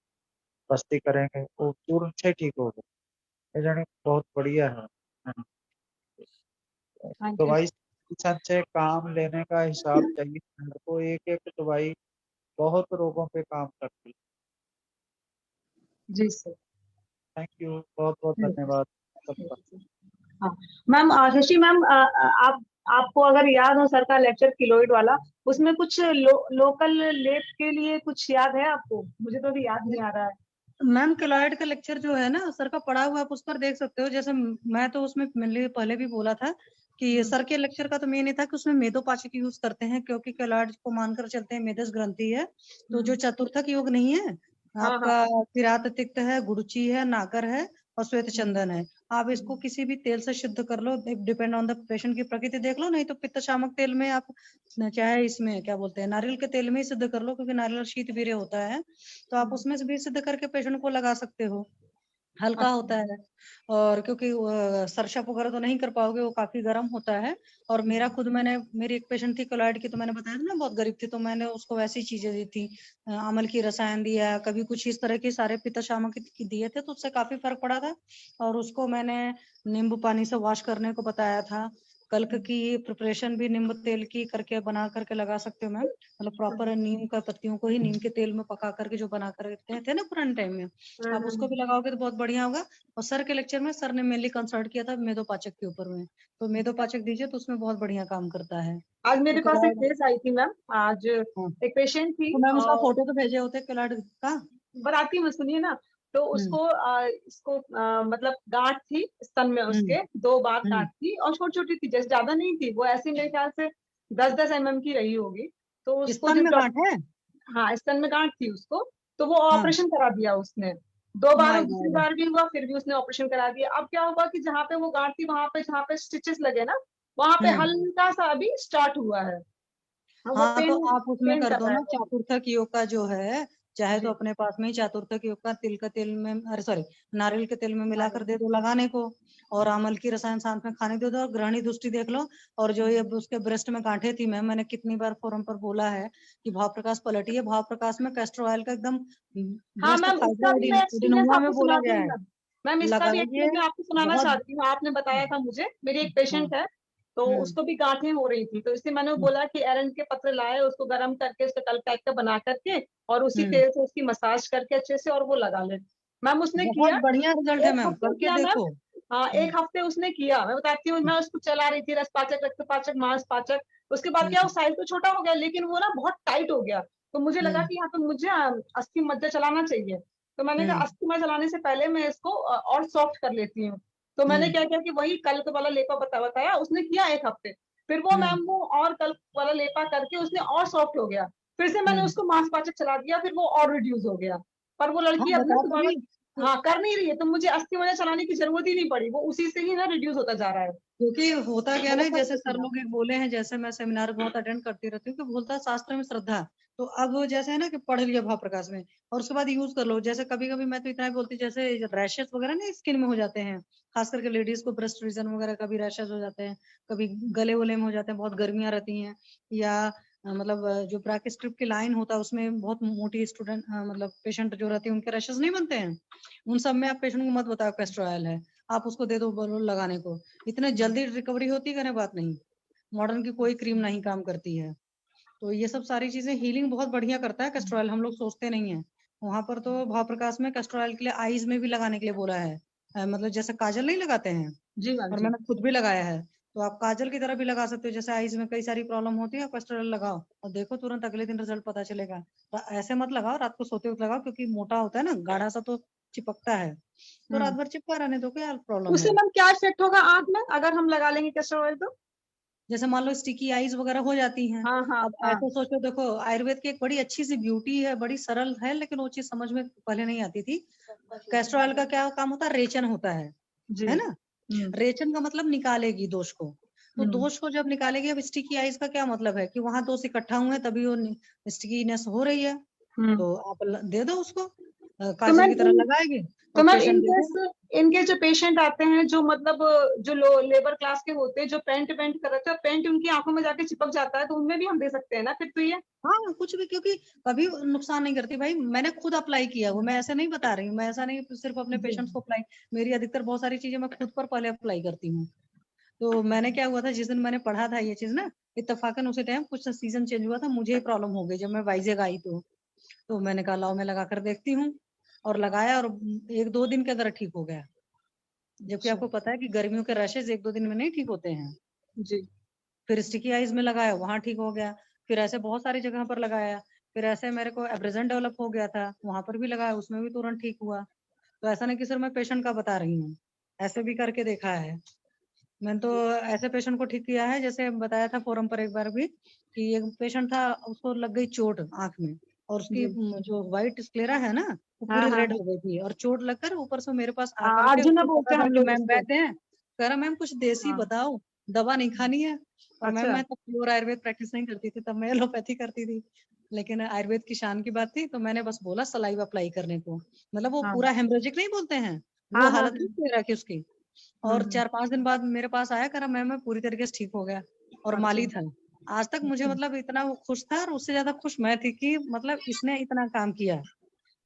बस्ती करेंगे, वो चूर्ण से ठीक होगा। ये जाने बहुत बढ़िया है ना। हाँ जी दवाई से काम लेने का हिसाब चाहिए मेरे को, एक एक दवाई बहुत रोगों पे काम करती है। जी सर। थैंक यू, बहुत बहुत धन्यवाद सबका। हाँ मैम, शशि मैम, आपको अगर याद हो सर का लेक्चर किलोइड वाला, उसमें कुछ लोकल लेप के लिए कुछ याद है आपको? मुझे तो अभी याद नहीं आ रहा है। मैम केलॉइड का लेक्चर जो है ना सर का पढ़ा हुआ, आप उस पर देख सकते हो। जैसे मैं तो उसमें मेनली पहले भी बोला था कि सर के लेक्चर का तो मेन ये था कि उसमें मेदोपाचक यूज करते हैं, क्योंकि केलॉइड को मानकर चलते हैं मेदस ग्रंथि है। तो जो चतुर्थक योग नहीं है हाँ, आपका, किरात तिक्त है, गुरुची है, नागर है और श्वेत चंदन है। आप इसको किसी भी तेल से शुद्ध कर लो, डिपेंड ऑन द पेशेंट की प्रकृति देख लो, नहीं तो पित्त शामक तेल में आप चाहे इसमें क्या बोलते हैं नारियल के तेल में ही सिद्ध कर लो, क्योंकि नारियल शीत वीर्य होता है, तो आप उसमें से भी सिद्ध करके पेशेंट को लगा सकते हो, हल्का होता है। और क्योंकि सरशप वगैरह तो नहीं कर पाओगे, वो काफी गर्म होता है। और मेरा खुद मेरी एक पेशेंट थी कोलॉइड की, तो मैंने बताया था ना बहुत गरीब थी, तो मैंने उसको वैसी चीजें दी थी, अमल की रसायन दिया, कभी कुछ इस तरह के सारे पित्त शामक की दिए थे, तो उससे काफी फर्क पड़ा था। और उसको मैंने नींबू पानी से वॉश करने को बताया था। कल्क की प्रिपरेशन भी नींबू तेल की करके बना करके लगा सकते हो मैम, मतलब प्रॉपर नीम का पत्तियों को ही नीम के तेल में पका करके जो बना कर रखते थे ना पुराने टाइम में, आप उसको भी लगाओगे तो बहुत बढ़िया होगा। और सर के लेक्चर में सर ने मेनली कंसल्ट किया था मेदोपाचक के ऊपर में, तो मेदोपाचक दीजिए तो उसमें बहुत बढ़िया काम करता है। आज मेरे तो पास एक केलॉइड, केस आई थी मैम, आज एक पेशेंट थी। तो मैम उसका फोटो तो भेजे होते केलॉइड का। बताती हूँ, सुनिए ना। तो उसको इसको मतलब गांठ थी स्तन में, उसके 2 बार गांठ थी और छोटी छोटी थी, जैसे ज्यादा नहीं थी वो, ऐसी मेरे ख्याल से 10-10 mm की रही होगी। तो उसको स्तन में गांठ है? हाँ, स्तन में गांठ थी उसको। तो वो ऑपरेशन करा दिया उसने 2 बार, माय और दूसरी गॉड। बार भी हुआ, फिर भी उसने ऑपरेशन करा दिया। अब क्या हुआ कि जहाँ पे वो गांठ थी, वहां पे जहाँ पे स्टिचेस लगे ना, वहां पे हल्का सा अभी स्टार्ट हुआ है। वो हाँ तो पेन आप उसमें पेन कर कर दो रहा है ना वो। चातुर्थक योग का जो है, चाहे तो जी। अपने पास में ही चातुर्थक योग का तिल का तेल में, अरे सॉरी नारियल के तेल में मिलाकर दे दो लगाने को, और अमल की रसायन साथ में खाने दे दो, और ग्रहणी दृष्टि देख लो। और जो ये उसके ब्रेस्ट में गांठे थी मैम, मैंने कितनी बार फोरम पर बोला है कि भाव प्रकाश पलटी है, भाव प्रकाश में कैस्टर ऑयल का एकदम हाँ बेस्ट मैम, इसका भी मैं एक्सपीरियंस एडिनोमा में आपको बोला सुनाती गया हूँ है, मैम। मैम, इसका भी लगाइए। एक्सपीरियंस मैं आपको सुनाना बहुत चाहती हूँ। आपने बताया था मुझे, मेरी एक पेशेंट है, तो उसको भी गांठें हो रही थी, तो इसलिए मैंने बोला कि एरंड के पत्र लाए, उसको गर्म करके उसका कल टाइप का बना करके और उसी तेल से उसकी मसाज करके अच्छे से, और वो लगा ले। मैम उसने बहुत किया, बढ़िया रिजल्ट है 1 मैम, हफ्ते करके किया मैम। देखो। हाँ, 1 हफ्ते उसने किया, मैं बताती हूँ। मैं उसको चला रही थी, रसपाचक, रक्तपाचक, मांसपाचक। उसके बाद क्या, वो साइज तो छोटा हो गया, लेकिन वो ना बहुत टाइट हो गया। तो मुझे लगा कि यहाँ पे मुझे अस्थि मज्जा चलाना चाहिए। तो मैंने कहा अस्थि मज्जा चलाने से पहले मैं इसको और सॉफ्ट कर लेती हूँ। तो मैंने क्या किया कि वही कल्क वाला लेपा बताया, उसने किया 1 हफ्ते। फिर वो मैम वो और कल्क वाला लेपा करके उसने और सॉफ्ट हो गया। फिर से मैंने उसको मांसपाचक चला दिया, फिर वो और रिड्यूस हो गया। पर वो हाँ लड़की अब ना बता तो दोबारा रही, हाँ कर नहीं रही है, तो मुझे अस्थि मज्जा चलाने की जरूरत ही नहीं पड़ी, वो उसी से ही ना रिड्यूस होता जा रहा है। क्योंकि होता क्या मैंने ना, फर्स्ट जैसे सर किया। लोग एक बोले हैं, जैसे मैं सेमिनार बहुत अटेंड करती रहती हूँ कि बोलता है शास्त्र में श्रद्धा। तो अब वो जैसे है ना कि पढ़ लिया भाव प्रकाश में और उसके बाद यूज कर लो। जैसे कभी कभी मैं तो इतना ही बोलती, जैसे रैशेस वगैरह ना स्किन में हो जाते हैं, खास करके लेडीज को ब्रेस्ट रीजन वगैरह कभी रैशेस हो जाते हैं, कभी गले वले में हो जाते हैं, बहुत गर्मियां रहती हैं, या मतलब जो ब्रैक स्ट्रिप की लाइन होता है उसमें बहुत मोटी स्टूडेंट मतलब पेशेंट जो रहती है उनके रैशेस नहीं बनते हैं, उन सब में आप पेशेंट को मत बताओ कैस्टर ऑयल है, आप उसको दे दो बोलो लगाने को, इतने जल्दी रिकवरी होती है, बात नहीं। मॉडर्न की कोई क्रीम नहीं काम करती है। तो ये सब सारी चीजें हीलिंग बहुत बढ़िया करता है कैस्टर ऑयल, हम लोग सोचते नहीं है। वहां पर तो भाव प्रकाश में कैस्टर ऑयल के लिए आईज में भी लगाने के लिए बोला है, मतलब जैसे काजल नहीं लगाते हैं, जी मैम और जी। मैंने खुद भी लगाया है, तो आप काजल की तरह भी लगा सकते हो। जैसे आईज में कई सारी प्रॉब्लम होती है, कैस्टर ऑयल लगाओ और देखो तुरंत अगले दिन रिजल्ट पता चलेगा। तो ऐसे मत लगाओ, रात को सोते वक्त लगाओ, क्योंकि मोटा होता है ना, गाढ़ा सा तो चिपकता है, तो रात भर चिपका रहने दो, क्या प्रॉब्लम उससे है। मैम क्या इफेक्ट होगा आंख में अगर हम लगा लेंगे कैस्टर ऑयल तो? जैसे मान लो स्टिकी आईज वगैरह हो जाती हैं, हाँ हाँ अब हाँ। ऐसे सोचो, देखो आयुर्वेद की एक बड़ी अच्छी सी ब्यूटी है, बड़ी सरल है, लेकिन वो चीज समझ में पहले नहीं आती थी। कैस्टर ऑयल का क्या काम होता है, रेचन होता जी। है ना। रेचन का मतलब निकालेगी दोष को, तो दोष को जब निकालेगी, अब स्टिकी आईज का क्या मतलब है कि वहां दोष इकट्ठा हुए हैं, तभी वो स्टिकीनेस हो रही है, तो आप दे दो उसको। काजल की तरह लगाएगी तो और मैम पेशेंट इनके जो पेशेंट आते हैं जो मतलब जो लेबर क्लास के होते हैं जो पेंट कर रहे थे पेंट उनकी आंखों में जाके चिपक जाता है तो उनमें भी हम दे सकते हैं ना फिर तो ये हाँ कुछ भी, क्योंकि कभी नुकसान नहीं करती भाई। मैंने खुद अप्लाई किया वो, मैं ऐसे नहीं बता रही हूँ, मैं ऐसा नहीं सिर्फ अपने पेशेंट्स को अप्लाई, मेरी अधिकतर बहुत सारी चीजें मैं खुद पर पहले अप्लाई करती हूँ। तो मैंने क्या हुआ था, जिस दिन मैंने पढ़ा था ये चीज ना, इत्तेफाकन उसी टाइम कुछ सीजन चेंज हुआ था, मुझे प्रॉब्लम हो गई जब मैं वाइजैग आई तो मैंने कहा लाओ मैं लगा कर देखती हूँ, और लगाया और 1-2 दिन के अंदर ठीक हो गया। जबकि आपको पता है कि गर्मियों के रशेज 1-2 दिन में नहीं ठीक होते हैं जी। फिर स्टिकी आईज में लगाया, वहां ठीक हो गया। फिर ऐसे बहुत सारी जगह पर लगाया। फिर ऐसे मेरे को एब्रेजन डेवलप हो गया था, वहां पर भी लगाया, उसमें भी तुरंत ठीक हुआ। तो ऐसा नहीं कि सिर्फ मैं पेशेंट का बता रही हूँ, ऐसे भी करके देखा है मैंने। तो ऐसे पेशेंट को ठीक किया है, जैसे बताया था फोरम पर एक बार भी कि एक पेशेंट था, उसको लग गई चोट आंख में, और उसकी जो व्हाइट स्क्लेरा है ना वो हाँ पूरी हाँ रेड हो गई थी, और चोट लगकर ऊपर से मेरे पास हाँ आकर के अर्जुना उसको बोलते पता हैं था हम कि लोग मैम इसको। वैद्य हैं। कह रहा मैम कुछ देसी हाँ। बताओ, दवा नहीं खानी है। और मैम अच्छा। मैं तो प्योर आयुर्वेद प्रैक्टिस नहीं करती थी, तब मैं एलोपैथी करती थी, लेकिन आयुर्वेद की शान की बात थी तो मैंने बस बोला सलाइवा अप्लाई करने को। मतलब वो हाँ पूरा हेमरेजिक नहीं बोलते हैं, वो हाँ हाँ हालत थी स्क्लेरा की उसकी। और 4-5 दिन बाद मेरे पास आया, करा मैं पूरी तरीके से ठीक हो गया, और माली था। आज तक मुझे मतलब इतना वो खुश था, और उससे ज्यादा खुश मैं थी कि मतलब इसने इतना काम किया।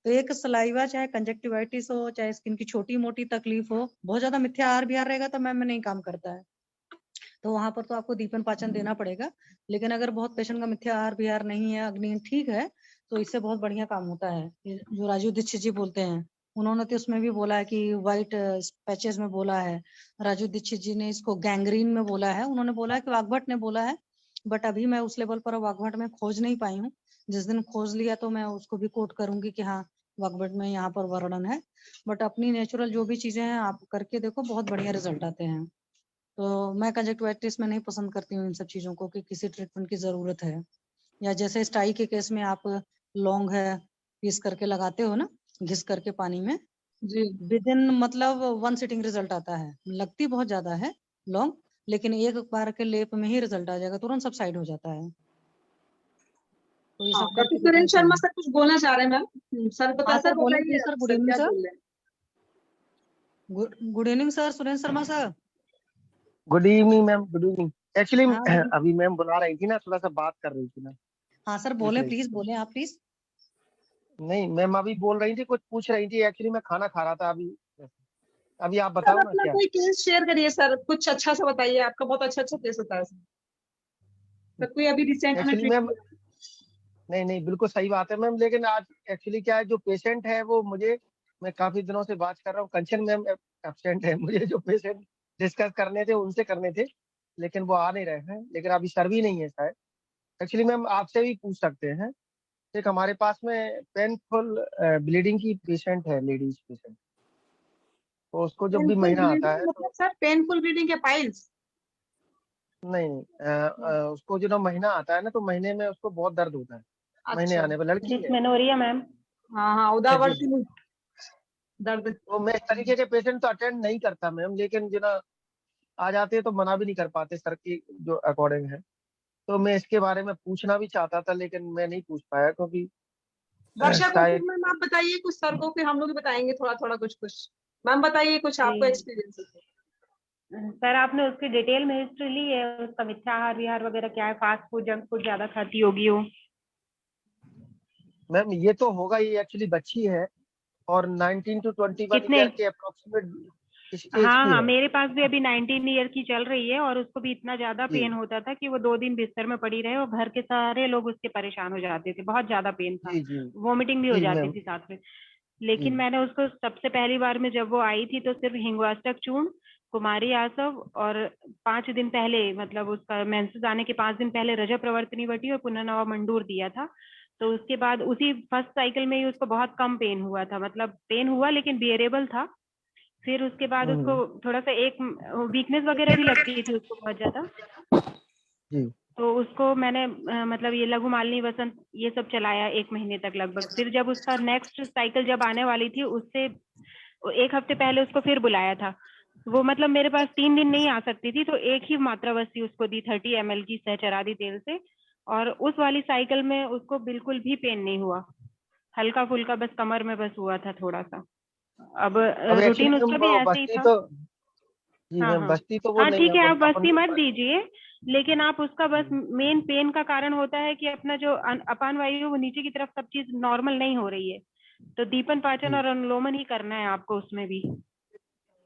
तो एक सलाइवा, चाहे कंजक्टिवाइटिस हो, चाहे स्किन की छोटी मोटी तकलीफ हो, बहुत ज्यादा मिथ्या आहार विहार रहेगा तो मैम में नहीं काम करता है। तो वहां पर तो आपको दीपन पाचन देना पड़ेगा। लेकिन अगर बहुत पेशेंट का मिथ्या आहार विहार नहीं है, अग्नि ठीक है, तो इससे बहुत बढ़िया काम होता है। ये जो राजू दीक्षित जी बोलते हैं, उन्होंने तो उसमें भी बोला है कि व्हाइट पैचेस में बोला है। राजू दीक्षित जी ने इसको गैंग्रीन में बोला है, उन्होंने बोला है कि वाग्भट ने बोला है। बट अभी मैं उस लेवल पर वाग्भट में खोज नहीं पाई हूँ। जिस दिन खोज लिया तो मैं उसको भी कोट करूंगी कि हाँ वाग्भट में यहाँ पर वर्णन है। बट अपनी नेचुरल जो भी चीजें हैं आप करके देखो, बहुत बढ़िया रिजल्ट आते हैं। तो मैं कंजक्टिवाइटिस में नहीं पसंद करती हूँ इन सब चीजों को कि किसी ट्रीटमेंट की जरूरत है। या जैसे स्टाई के केस में आप लौंग है पीस करके लगाते हो ना, घिस करके पानी में, जी। विद इन मतलब 1 सिटिंग रिजल्ट आता है। लगती बहुत ज्यादा है लौंग, लेकिन एक बार के लेप में ही रिजल्ट आ जाएगा, तुरंत सबसाइड हो जाता है। तो ये हाँ सब डॉक्टर करके देखना सुरेंद्र शर्मा चाहिए। सर कुछ बोलना चाह रहे हैं मैम सर बता हाँ सर सर बोले बताइए प्लीज सर, आप गुड सर इवनिंग क्या सर। बोल रहे हैं। Good evening sir, Surendra Sharma sir. Good evening ma'am, good evening. Actually हाँ good- अभी मैम बुला रही थी ना, थोड़ा सा बात कर रही थी ना, हाँ सर बोले, इसलिए। प्लीज बोले आप प्लीज। नहीं मैम अभी बोल रही थी, कुछ पूछ रही थी। एक्चुअली मैं खाना खा रहा था अभी। अभी आप सर बताओ ना अपना क्या। कोई केस शेयर करिए सर कुछ अच्छा सा बताइए आपका बहुत अच्छा अच्छा केस होता है सर कोई अभी रिसेंट में एक्चुअली ट्रीट मैम, किया। नहीं नहीं बिल्कुल सही बात है मैम, लेकिन आज एक्चुअली क्या है, जो पेशेंट है वो मुझे, मैं काफी दिनों से बात कर रहा हूँ, कंचन मैम एब्सेंट है। मुझे जो पेशेंट डिस्कस करने थे उनसे करने थे, लेकिन वो आ नहीं रहे हैं। लेकिन अभी सर भी नहीं है शायद। एक्चुअली मैम आपसे भी पूछ सकते हैं। एक हमारे पास में पेनफुल ब्लीडिंग की पेशेंट है, लेडीज पेशेंट। तो उसको जब भी पेनफुल महीना आता ब्लीडिंग है तो, मतलब सर पेनफुल ब्लीडिंग या पाइल्स। नहीं नहीं, उसको जो ना महीना आता है ना, तो महीने में उसको बहुत दर्द होता है। महीने अच्छा। आने पर लड़की है। Dysmenorrhea ma'am. हाँ हाँ जी उदावरती जी। दर्द। तो मैं इस तरीके के पेशेंट तो अटेंड नहीं करता मैम, लेकिन जो ना आ जाते हैं तो मना भी नहीं कर पाते सर की जो अकॉर्डिंग है। तो मैं इसके बारे में पूछना भी चाहता था, लेकिन मैं नहीं पूछ पाया, क्योंकि वर्षा कपूर शायद। मैम आप बताइए कुछ सर को फिर हम लोग भी बताएंगे थोड़ा थोड़ा कुछ कुछ। मैम बताइए कुछ आपको जी एक्सपीरियंस है। सर आपने उसकी डिटेल में हिस्ट्री ली है, उसका मिथ्या आहार विहार वगैरह क्या है, फास्ट फूड जंक फूड ज्यादा खाती होगी वो। मैम ये तो होगा ही, एक्चुअली बच्ची है और 19 to 21 कितने। ईयर के अप्रोक्सीमेट इस एज हाँ की हाँ है। मेरे पास भी अभी 19 ईयर की चल रही है, और उसको भी इतना ज्यादा जी पेन होता था कि वो 2 दिन बिस्तर में पड़ी रहे, और घर के सारे लोग उसके परेशान हो जाते थे, बहुत ज्यादा पेन था, जी जी वोमिटिंग भी हो जी जाती मैम। थी साथ में। जी लेकिन मैंने उसको सबसे पहली बार में जब वो आई थी तो सिर्फ हिंगवास्तक चूर्ण, कुमारी आसव, और 5 दिन पहले मतलब उसका मेंसेस आने के 5 दिन पहले रजत प्रवर्तनी वटी और पुनर्नवा मंडूर दिया था। तो उसके बाद उसी फर्स्ट साइकिल में ही उसको बहुत कम पेन हुआ था, मतलब पेन हुआ लेकिन बियरेबल था। फिर उसके बाद उसको हम्म, थोड़ा सा एक वीकनेस वगैरह भी लगती थी उसको बहुत ज्यादा। जी तो उसको मैंने मतलब ये लघु मालिनी वसंत ये सब चलाया 1 महीने तक लगभग। फिर जब उसका नेक्स्ट साइकिल जब आने वाली थी उससे 1 हफ्ते पहले उसको फिर बुलाया था। वो मतलब मेरे पास 3 दिन नहीं आ सकती थी, तो एक ही मात्रा वस्ती उसको दी 30 ml की सहचरादी तेल से, और उस वाली साइकिल में उसको बिल्कुल भी पेन नहीं हुआ। हल्का फुल्का बस कमर में बस हुआ था थोड़ा सा। अब अब रूटीन एक्चुअली उसका भी ऐसे ही बस्ती था। तो जी हाँ मैम हाँ बस्ती तो वो हाँ, नहीं ठीक है, आप अपन अपन बस्ती मत दीजिए, लेकिन आप उसका बस मेन पेन का कारण होता है कि अपना जो अपान वायु वो नीचे की तरफ सब चीज नॉर्मल नहीं हो रही है, तो दीपन पाचन और अनुलोमन ही करना है आपको उसमें भी।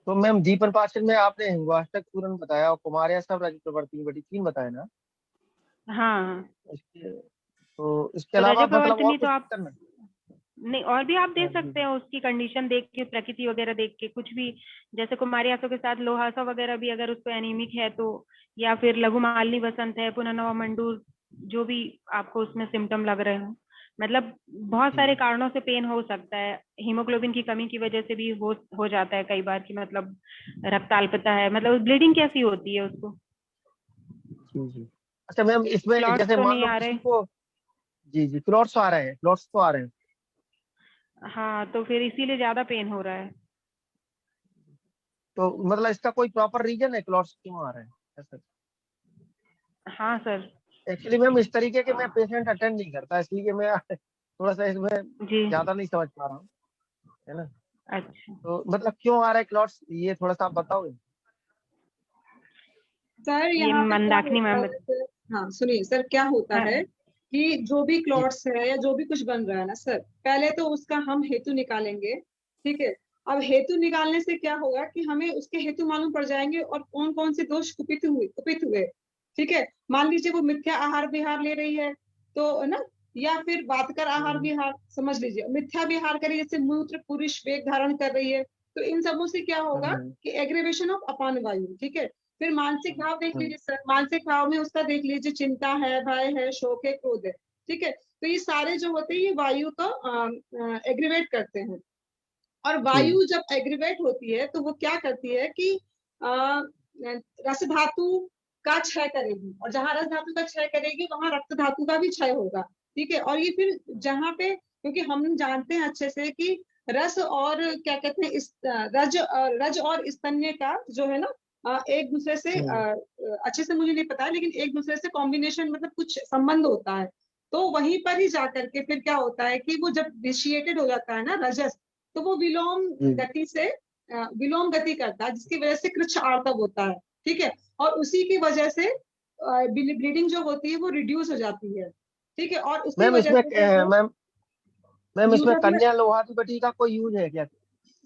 तो मैम दीपन पाचन में आपने हिंगवाष्टक चूर्ण बताया और कुमार सब रज प्रवर्तनी बटी 3 बताए ना। हाँ इसके तो इसके तो अलावा रजो मतलब और प्रवर्तनी तो कुछ आप करना नहीं, और भी आप दे हाँ सकते जी हैं उसकी कंडीशन देख के, प्रकृति वगैरह देख के कुछ भी, जैसे कुमारी आंसू के साथ लोहासा वगैरह भी अगर उसको एनीमिक है तो, या फिर लघु मालिनी वसंत है, पुनर्नवा मंडूर, जो भी आपको उसमें सिम्टम लग रहे हो, मतलब बहुत सारे कारणों से पेन हो सकता है। हीमोग्लोबिन की कमी की वजह से भी हो जाता है कई बार कि मतलब रक्ताल्पता है, मतलब ब्लीडिंग कैसी होती है उसको, जी जी। अच्छा मैम इसमें क्लॉट्स जैसे तो मान नहीं लो आ किसी रहे। को जी जी क्लॉट्स आ रहे हैं क्लॉट्स तो आ रहे हैं हाँ तो फिर इसीलिए ज्यादा पेन हो रहा है। तो मतलब इसका कोई प्रॉपर रीजन है क्लॉट्स क्यों आ रहे हैं ऐसा। हाँ सर। एक्चुअली मैम इस तरीके के मैं पेशेंट अटेंड नहीं करता इसलिए मैं थोड़ा सा इसमें जी ज्यादा नहीं समझ पा रहा हूँ है ना। अच्छा। तो मतलब क्यों आ रहा है क्लॉट्स ये थोड़ा सा आप बताओगे। सर ये यहाँ पे क्या मंदाकिनी होता मैम है सर, हाँ सुनिए सर, क्या होता हाँ, है कि जो भी जी क्लॉट्स है या जो भी कुछ बन रहा है ना सर, पहले तो उसका हम हेतु निकालेंगे, ठीक है। अब हेतु निकालने से क्या होगा कि हमें उसके हेतु मालूम पड़ जाएंगे और कौन कौन से दोष कुपित हुए, ठीक है। मान लीजिए वो मिथ्या आहार विहार ले रही है तो है ना, या फिर बातकर आहार विहार समझ लीजिए, मिथ्या विहार करी जैसे मूत्र पुरुष वेग धारण कर रही है, तो इन सबों से क्या होगा कि एग्रीवेशन ऑफ अपान वायु, ठीक है। फिर मानसिक भाव देख लीजिए सर, मानसिक भाव में उसका देख लीजिए चिंता है, भय है, शोक है, क्रोध है, ठीक है। तो ये सारे जो होते हैं ये वायु को एग्रीवेट करते हैं, और वायु जब एग्रीवेट होती है तो वो क्या करती है कि रस धातु का क्षय करेगी, और जहां रस धातु का क्षय करेगी वहां रक्त धातु का भी क्षय होगा, ठीक है। और ये फिर जहां पे, क्योंकि हम जानते हैं अच्छे से कि रस और क्या कहते हैं इस रज और स्तन्य का जो है ना एक दूसरे से अच्छे से मुझे नहीं पता है, लेकिन एक दूसरे से कॉम्बिनेशन मतलब कुछ संबंध होता है। तो वहीं पर ही जाकर के फिर क्या होता है कि वो जब विशिएटेड हो जाता है ना रजस, तो वो विलोम गति से विलोम गति करता है, जिसकी वजह से कृच्छ आर्तव होता है, ठीक है। और उसी की वजह से ब्लीडिंग जो होती है वो रिड्यूस हो जाती है, ठीक है। और उसकी मैम वजह इसमें से जो मैम इसमें यूरप में कन्या लोहाधिपति का कोई यूज है क्या।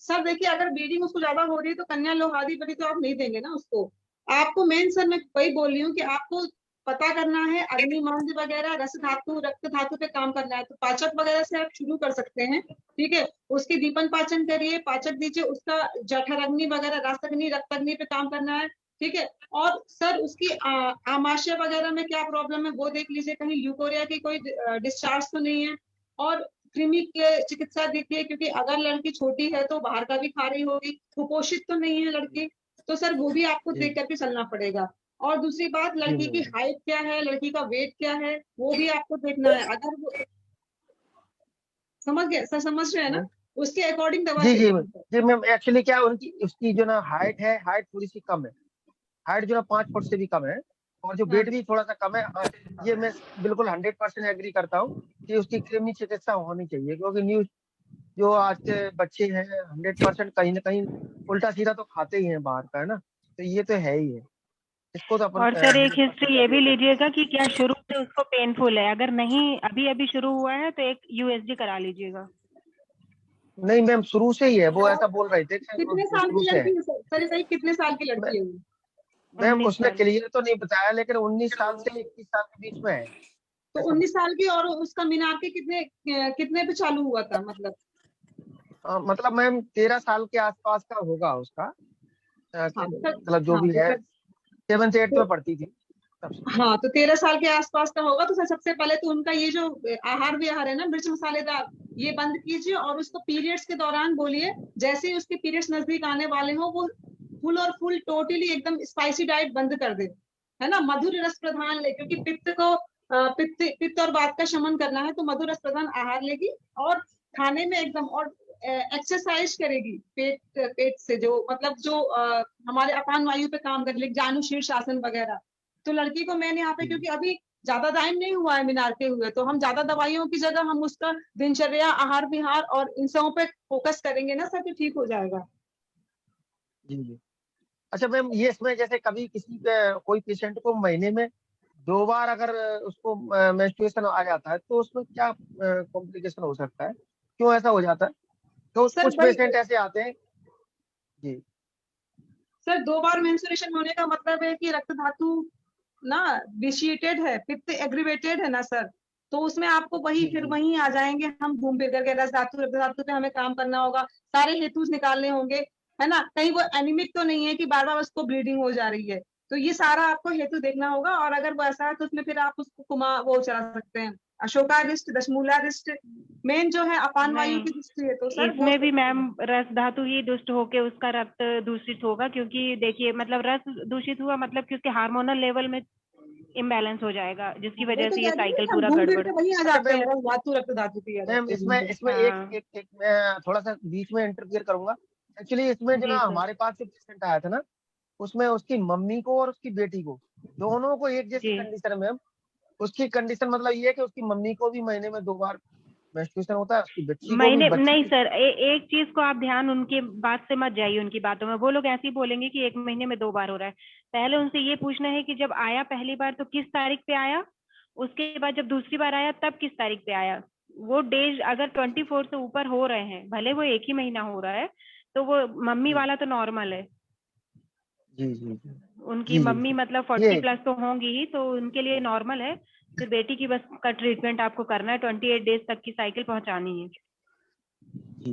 सर देखिए, अगर ब्लीडिंग उसको ज्यादा हो रही है तो कन्या लोहाधिपति तो आप नहीं देंगे ना उसको। आपको मेन सर मैं वही बोल रही हूँ कि आपको पता करना है अग्नि मांद्य वगैरह, रस धातु रक्त धातु पे काम करना है, तो पाचक वगैरह से आप शुरू कर सकते हैं, ठीक है। उसकी दीपन पाचन करिए, पाचक दीजिए, उसका जठर अग्नि वगैरह, रस अग्नि, रक्त अग्नि पे काम करना है, ठीक है। और सर उसकी आमाशय वगैरह में क्या प्रॉब्लम है वो देख लीजिए, कहीं ल्यूकोरिया की कोई डिस्चार्ज तो नहीं है। और कृमि के चिकित्सा देखिए, क्योंकि अगर लड़की छोटी है तो बाहर का भी खा रही होगी, कुपोषित तो नहीं है लड़की, तो सर वो भी आपको देख करके चलना पड़ेगा। और दूसरी बात, लड़की की हाइट क्या है, लड़की का वेट क्या है, वो भी आपको देखना है। अगर वो समझ गए सर, समझ रहे हैं ना, उसके अकॉर्डिंग दवा जी जी चाहिए। जी मैम एक्चुअली क्या है उनकी उसकी जो ना हाइट थोड़ी सी कम है। हाइट जो ना 5 फुट से भी कम है और जो वेट भी थोड़ा सा कम है। ये मैं बिल्कुल 100% एग्री करता हूँ कि उसकी कृमि चिकित्सा होनी चाहिए, क्योंकि न्यूज जो आज के बच्चे हैं 100% कहीं ना कहीं उल्टा सीधा तो खाते ही हैं बाहर का, है ना। तो ये तो है ही है, इसको तो अपन और सर एक 100% हिस्ट्री ये भी एग्री करते लीजिएगा कि क्या शुरू से उसको पेनफुल है, अगर नहीं अभी अभी शुरू हुआ है तो एक यूएसजी करा लीजिएगा। हैं। नहीं मैम शुरू से ही है, वो ऐसा बोल रहे थे कि कितने वो साल शुरू की से है। लड़की है सर, सही कितने साल की लड़की है वो। मैम 19 उसने साल क्लियर तो नहीं बताया लेकिन 19 साल से 21 साल के बीच में है तो ऐसा। 19 साल की, और उसका मीनार के कितने पे चालू हुआ था मतलब। मतलब मैम 13 साल के आसपास का होगा उसका हाँ सर, मतलब जो हाँ भी तो है सर 7th 8th तो में पढ़ती थी तब से। हाँ तो 13 साल के आसपास का होगा, तो सर सबसे पहले तो उनका ये जो आहार विहार है ना मिर्च मसालेदार, ये बंद कीजिए। और उसको पीरियड्स के दौरान बोलिए, जैसे ही उसके पीरियड्स नजदीक आने वाले हो वो फुल टोटली एकदम स्पाइसी डाइट बंद कर दे, है ना। मधुर रस प्रधान ले, क्योंकि पित्त और वात का शमन करना है, तो मधुर रस प्रधान आहार लेगी और खाने में एकदम, और एक्सरसाइज करेगी पेट से, जो मतलब जो हमारे अपान वायु पे काम कर ले, जानु शीर्षासन वगैरह। तो लड़की को मैंने यहाँ पे, क्योंकि अभी ज्यादा टाइम नहीं हुआ है मीनार के हुए, तो हम ज्यादा दवाइयों की जगह हम उसका दिनचर्या, आहार विहार और इन सबों पे फोकस करेंगे ना सर, तो ठीक हो जाएगा। जी जी। अच्छा मैम, ये इसमें जैसे कभी किसी कोई पेशेंट को महीने में 2 बार अगर उसको मेंस्ट्रुएशन आ जाता है तो उसमें क्या कॉम्प्लिकेशन हो सकता है, क्यों ऐसा हो जाता है? तो सर कुछ भाई, पेशेंट ऐसे आते हैं जी। सर 2 बार मेंस्ट्रुएशन होने का मतलब है कि रक्त धातु ना विशिएटेड है, पित्त एग्रीवेटेड है ना सर, तो उसमें आपको वही जी फिर जी वहीं आ जाएंगे हम घूम फिर करके, रस धातु रक्त धातु पे हमें काम करना होगा, सारे हेतुज निकालने होंगे, है ना। कहीं वो एनीमिक तो नहीं है कि बार बार उसको ब्लीडिंग हो जा रही है, तो ये सारा आपको हेतु देखना होगा। और अगर वो ऐसा है तो उसमें फिर आप उसको वो चला सकते हैं, Ashoka wrist, Dashmula wrist, main जो है अपान वायु की दृष्टि है, तो सर वो इसमें भी मैम रस धातु ही दुष्ट होके उसका रक्त दूषित होगा, क्योंकि देखिए मतलब रस दूषित हुआ मतलब कि उसके हार्मोनल लेवल में इम्बैलेंस हो जाएगा, जिसकी वही वजह तो से कह ये रही हूँ साइकिल ना, हम पूरा घूम फिर गड़बड़। के वही आ अच्छा जाते मैम, हैं, रस धातु रक्त धातु पे आ मैम जाते हैं इसमें घूम इसमें हाँ। एक मैं थोड़ा सा बीच में इंटरफियर करूंगा। एक्चुअली इसमें जो जी ना सर। हमारे पास जो पेशेंट आया था ना, उसमें उसकी मम्मी को और उसकी बेटी को दोनों को एक जैसी जी कंडीशन है मैम। उसकी कंडीशन मतलब ये है कि उसकी मम्मी को भी महीने में 2 बार मेंस्ट्रुएशन होता है, उसकी बच्ची को भी, महीने बच्ची नहीं की। सर, एक चीज को आप ध्यान उनकी बात से मत जाइए, उनकी बातों में वो लोग ऐसे ही बोलेंगे कि 1 महीने में 2 बार हो रहा है। पहले उनसे ये पूछना है कि जब आया पहली बार तो किस तारीख पे आया, उसके बाद जब दूसरी बार आया तब किस तारीख पे आया। वो डेज अगर 24 से ऊपर हो रहे हैं, भले वो 1 ही महीना हो रहा है, तो वो मम्मी जी वाला तो नॉर्मल है। जी जी जी उनकी जी जी मम्मी मतलब 40 ये प्लस तो होंगी ही, तो उनके लिए नॉर्मल है। फिर बेटी की बस का ट्रीटमेंट आपको करना है, 28 डेज तक की साइकिल पहुंचानी है, जी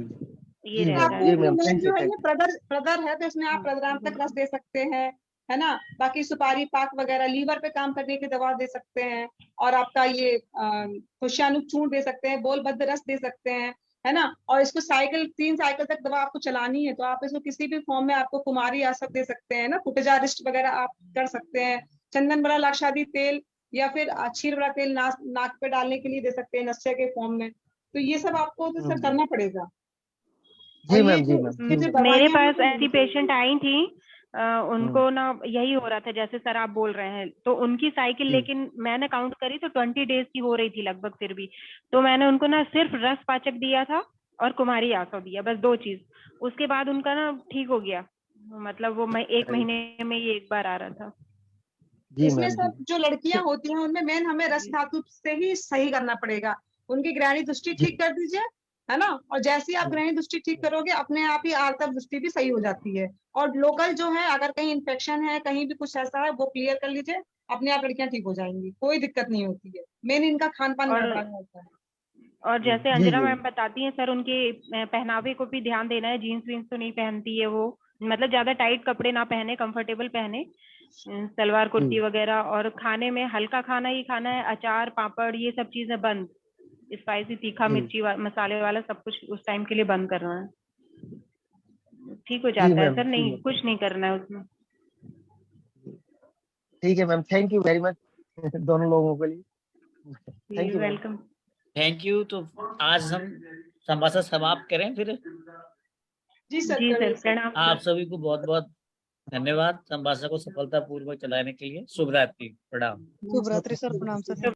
ये जी रहता मैम, है जी आपको sir. Ma'am, main thank you जो है थैंक ये यू। प्रदर है, तो इसमें आप प्रदरांतक रस दे सकते हैं, है ना। बाकी सुपारी पाक वगैरह लीवर पे काम करने की दवा दे सकते हैं, और आपका ये खुशानुक चूर्ण दे सकते हैं, बोलबद्ध रस दे सकते हैं, है ना। और इसको 3 साइकिल तक दवा आपको चलानी है, तो आप इसको किसी भी फॉर्म में आपको कुमारी आसक दे सकते हैं ना, कुटजा रिस्ट वगैरह आप कर सकते हैं, चंदन बड़ा लाक्षादी तेल या फिर क्षीर बड़ा तेल नाक पे डालने के लिए दे सकते हैं नस्य के फॉर्म में। तो ये सब आपको तो सर करना पड़ेगा। और जी ये मैम, जी मैम, जी जो मैम। मेरे दवाइयाँ हैं पास वो ऐसी लेनी चाहिए। पेशेंट आई थी, उनको ना यही हो रहा था जैसे सर आप बोल रहे हैं, तो उनकी साइकिल जी लेकिन मैंने काउंट करी तो 20 डेज की हो रही थी लगभग फिर भी। तो मैंने उनको ना सिर्फ रस पाचक दिया था और कुमारी आसव दिया, बस 2 चीज। उसके बाद उनका ना ठीक हो गया, मतलब वो 1 अरे महीने में ये 1 बार आ रहा था। जी इसमें मैम, जी सब जो लड़कियां होती हैं उनमें मेन हमें रस धातु से ही सही करना पड़ेगा। उनकी ग्रहणी दृष्टि जी ठीक कर दीजिए, है ना। और जैसे ही आप जी ग्रहणी दृष्टि ठीक करोगे, अपने आप ही आर्तव दृष्टि भी सही हो जाती है। और लोकल जो है, अगर कहीं इन्फेक्शन है, कहीं भी कुछ ऐसा है, वो क्लियर कर लीजिए, अपने आप लड़कियां ठीक हो जाएंगी, कोई दिक्कत नहीं होती है। मेन इनका खान पान और गड़बड़ाना होता है। और जैसे जी अंजना जी मैम बताती हैं सर, उनके पहनावे को भी ध्यान देना है। जीन्स वीन्स तो नहीं पहनती है वो, मतलब ज्यादा टाइट कपड़े ना पहने, कंफर्टेबल पहने, सलवार कुर्ती जी वगैरह। और खाने में हल्का खाना ही खाना है, अचार पापड़ ये सब चीजें बंद, स्पाइसी तीखा जी मिर्ची मसाले वाला सब कुछ उस टाइम के लिए बंद करना है। ठीक हो जी जाता है मैम, सर, जी नहीं मैम। कुछ नहीं करना है उसमें। ठीक है ma'am, thank you very much दोनों लोगों के लिए। जी thank you ma'am. Welcome. Thank you. तो आज हम संभाषण समाप्त करें फिर। जी सर, जी करिए सर, सर। प्रणाम आप सर। सभी को बहुत बहुत धन्यवाद संभाषण को सफलतापूर्वक चलाने के लिए। शुभ रात्रि, प्रणाम। शुभ रात्रि सर, प्रणाम सर।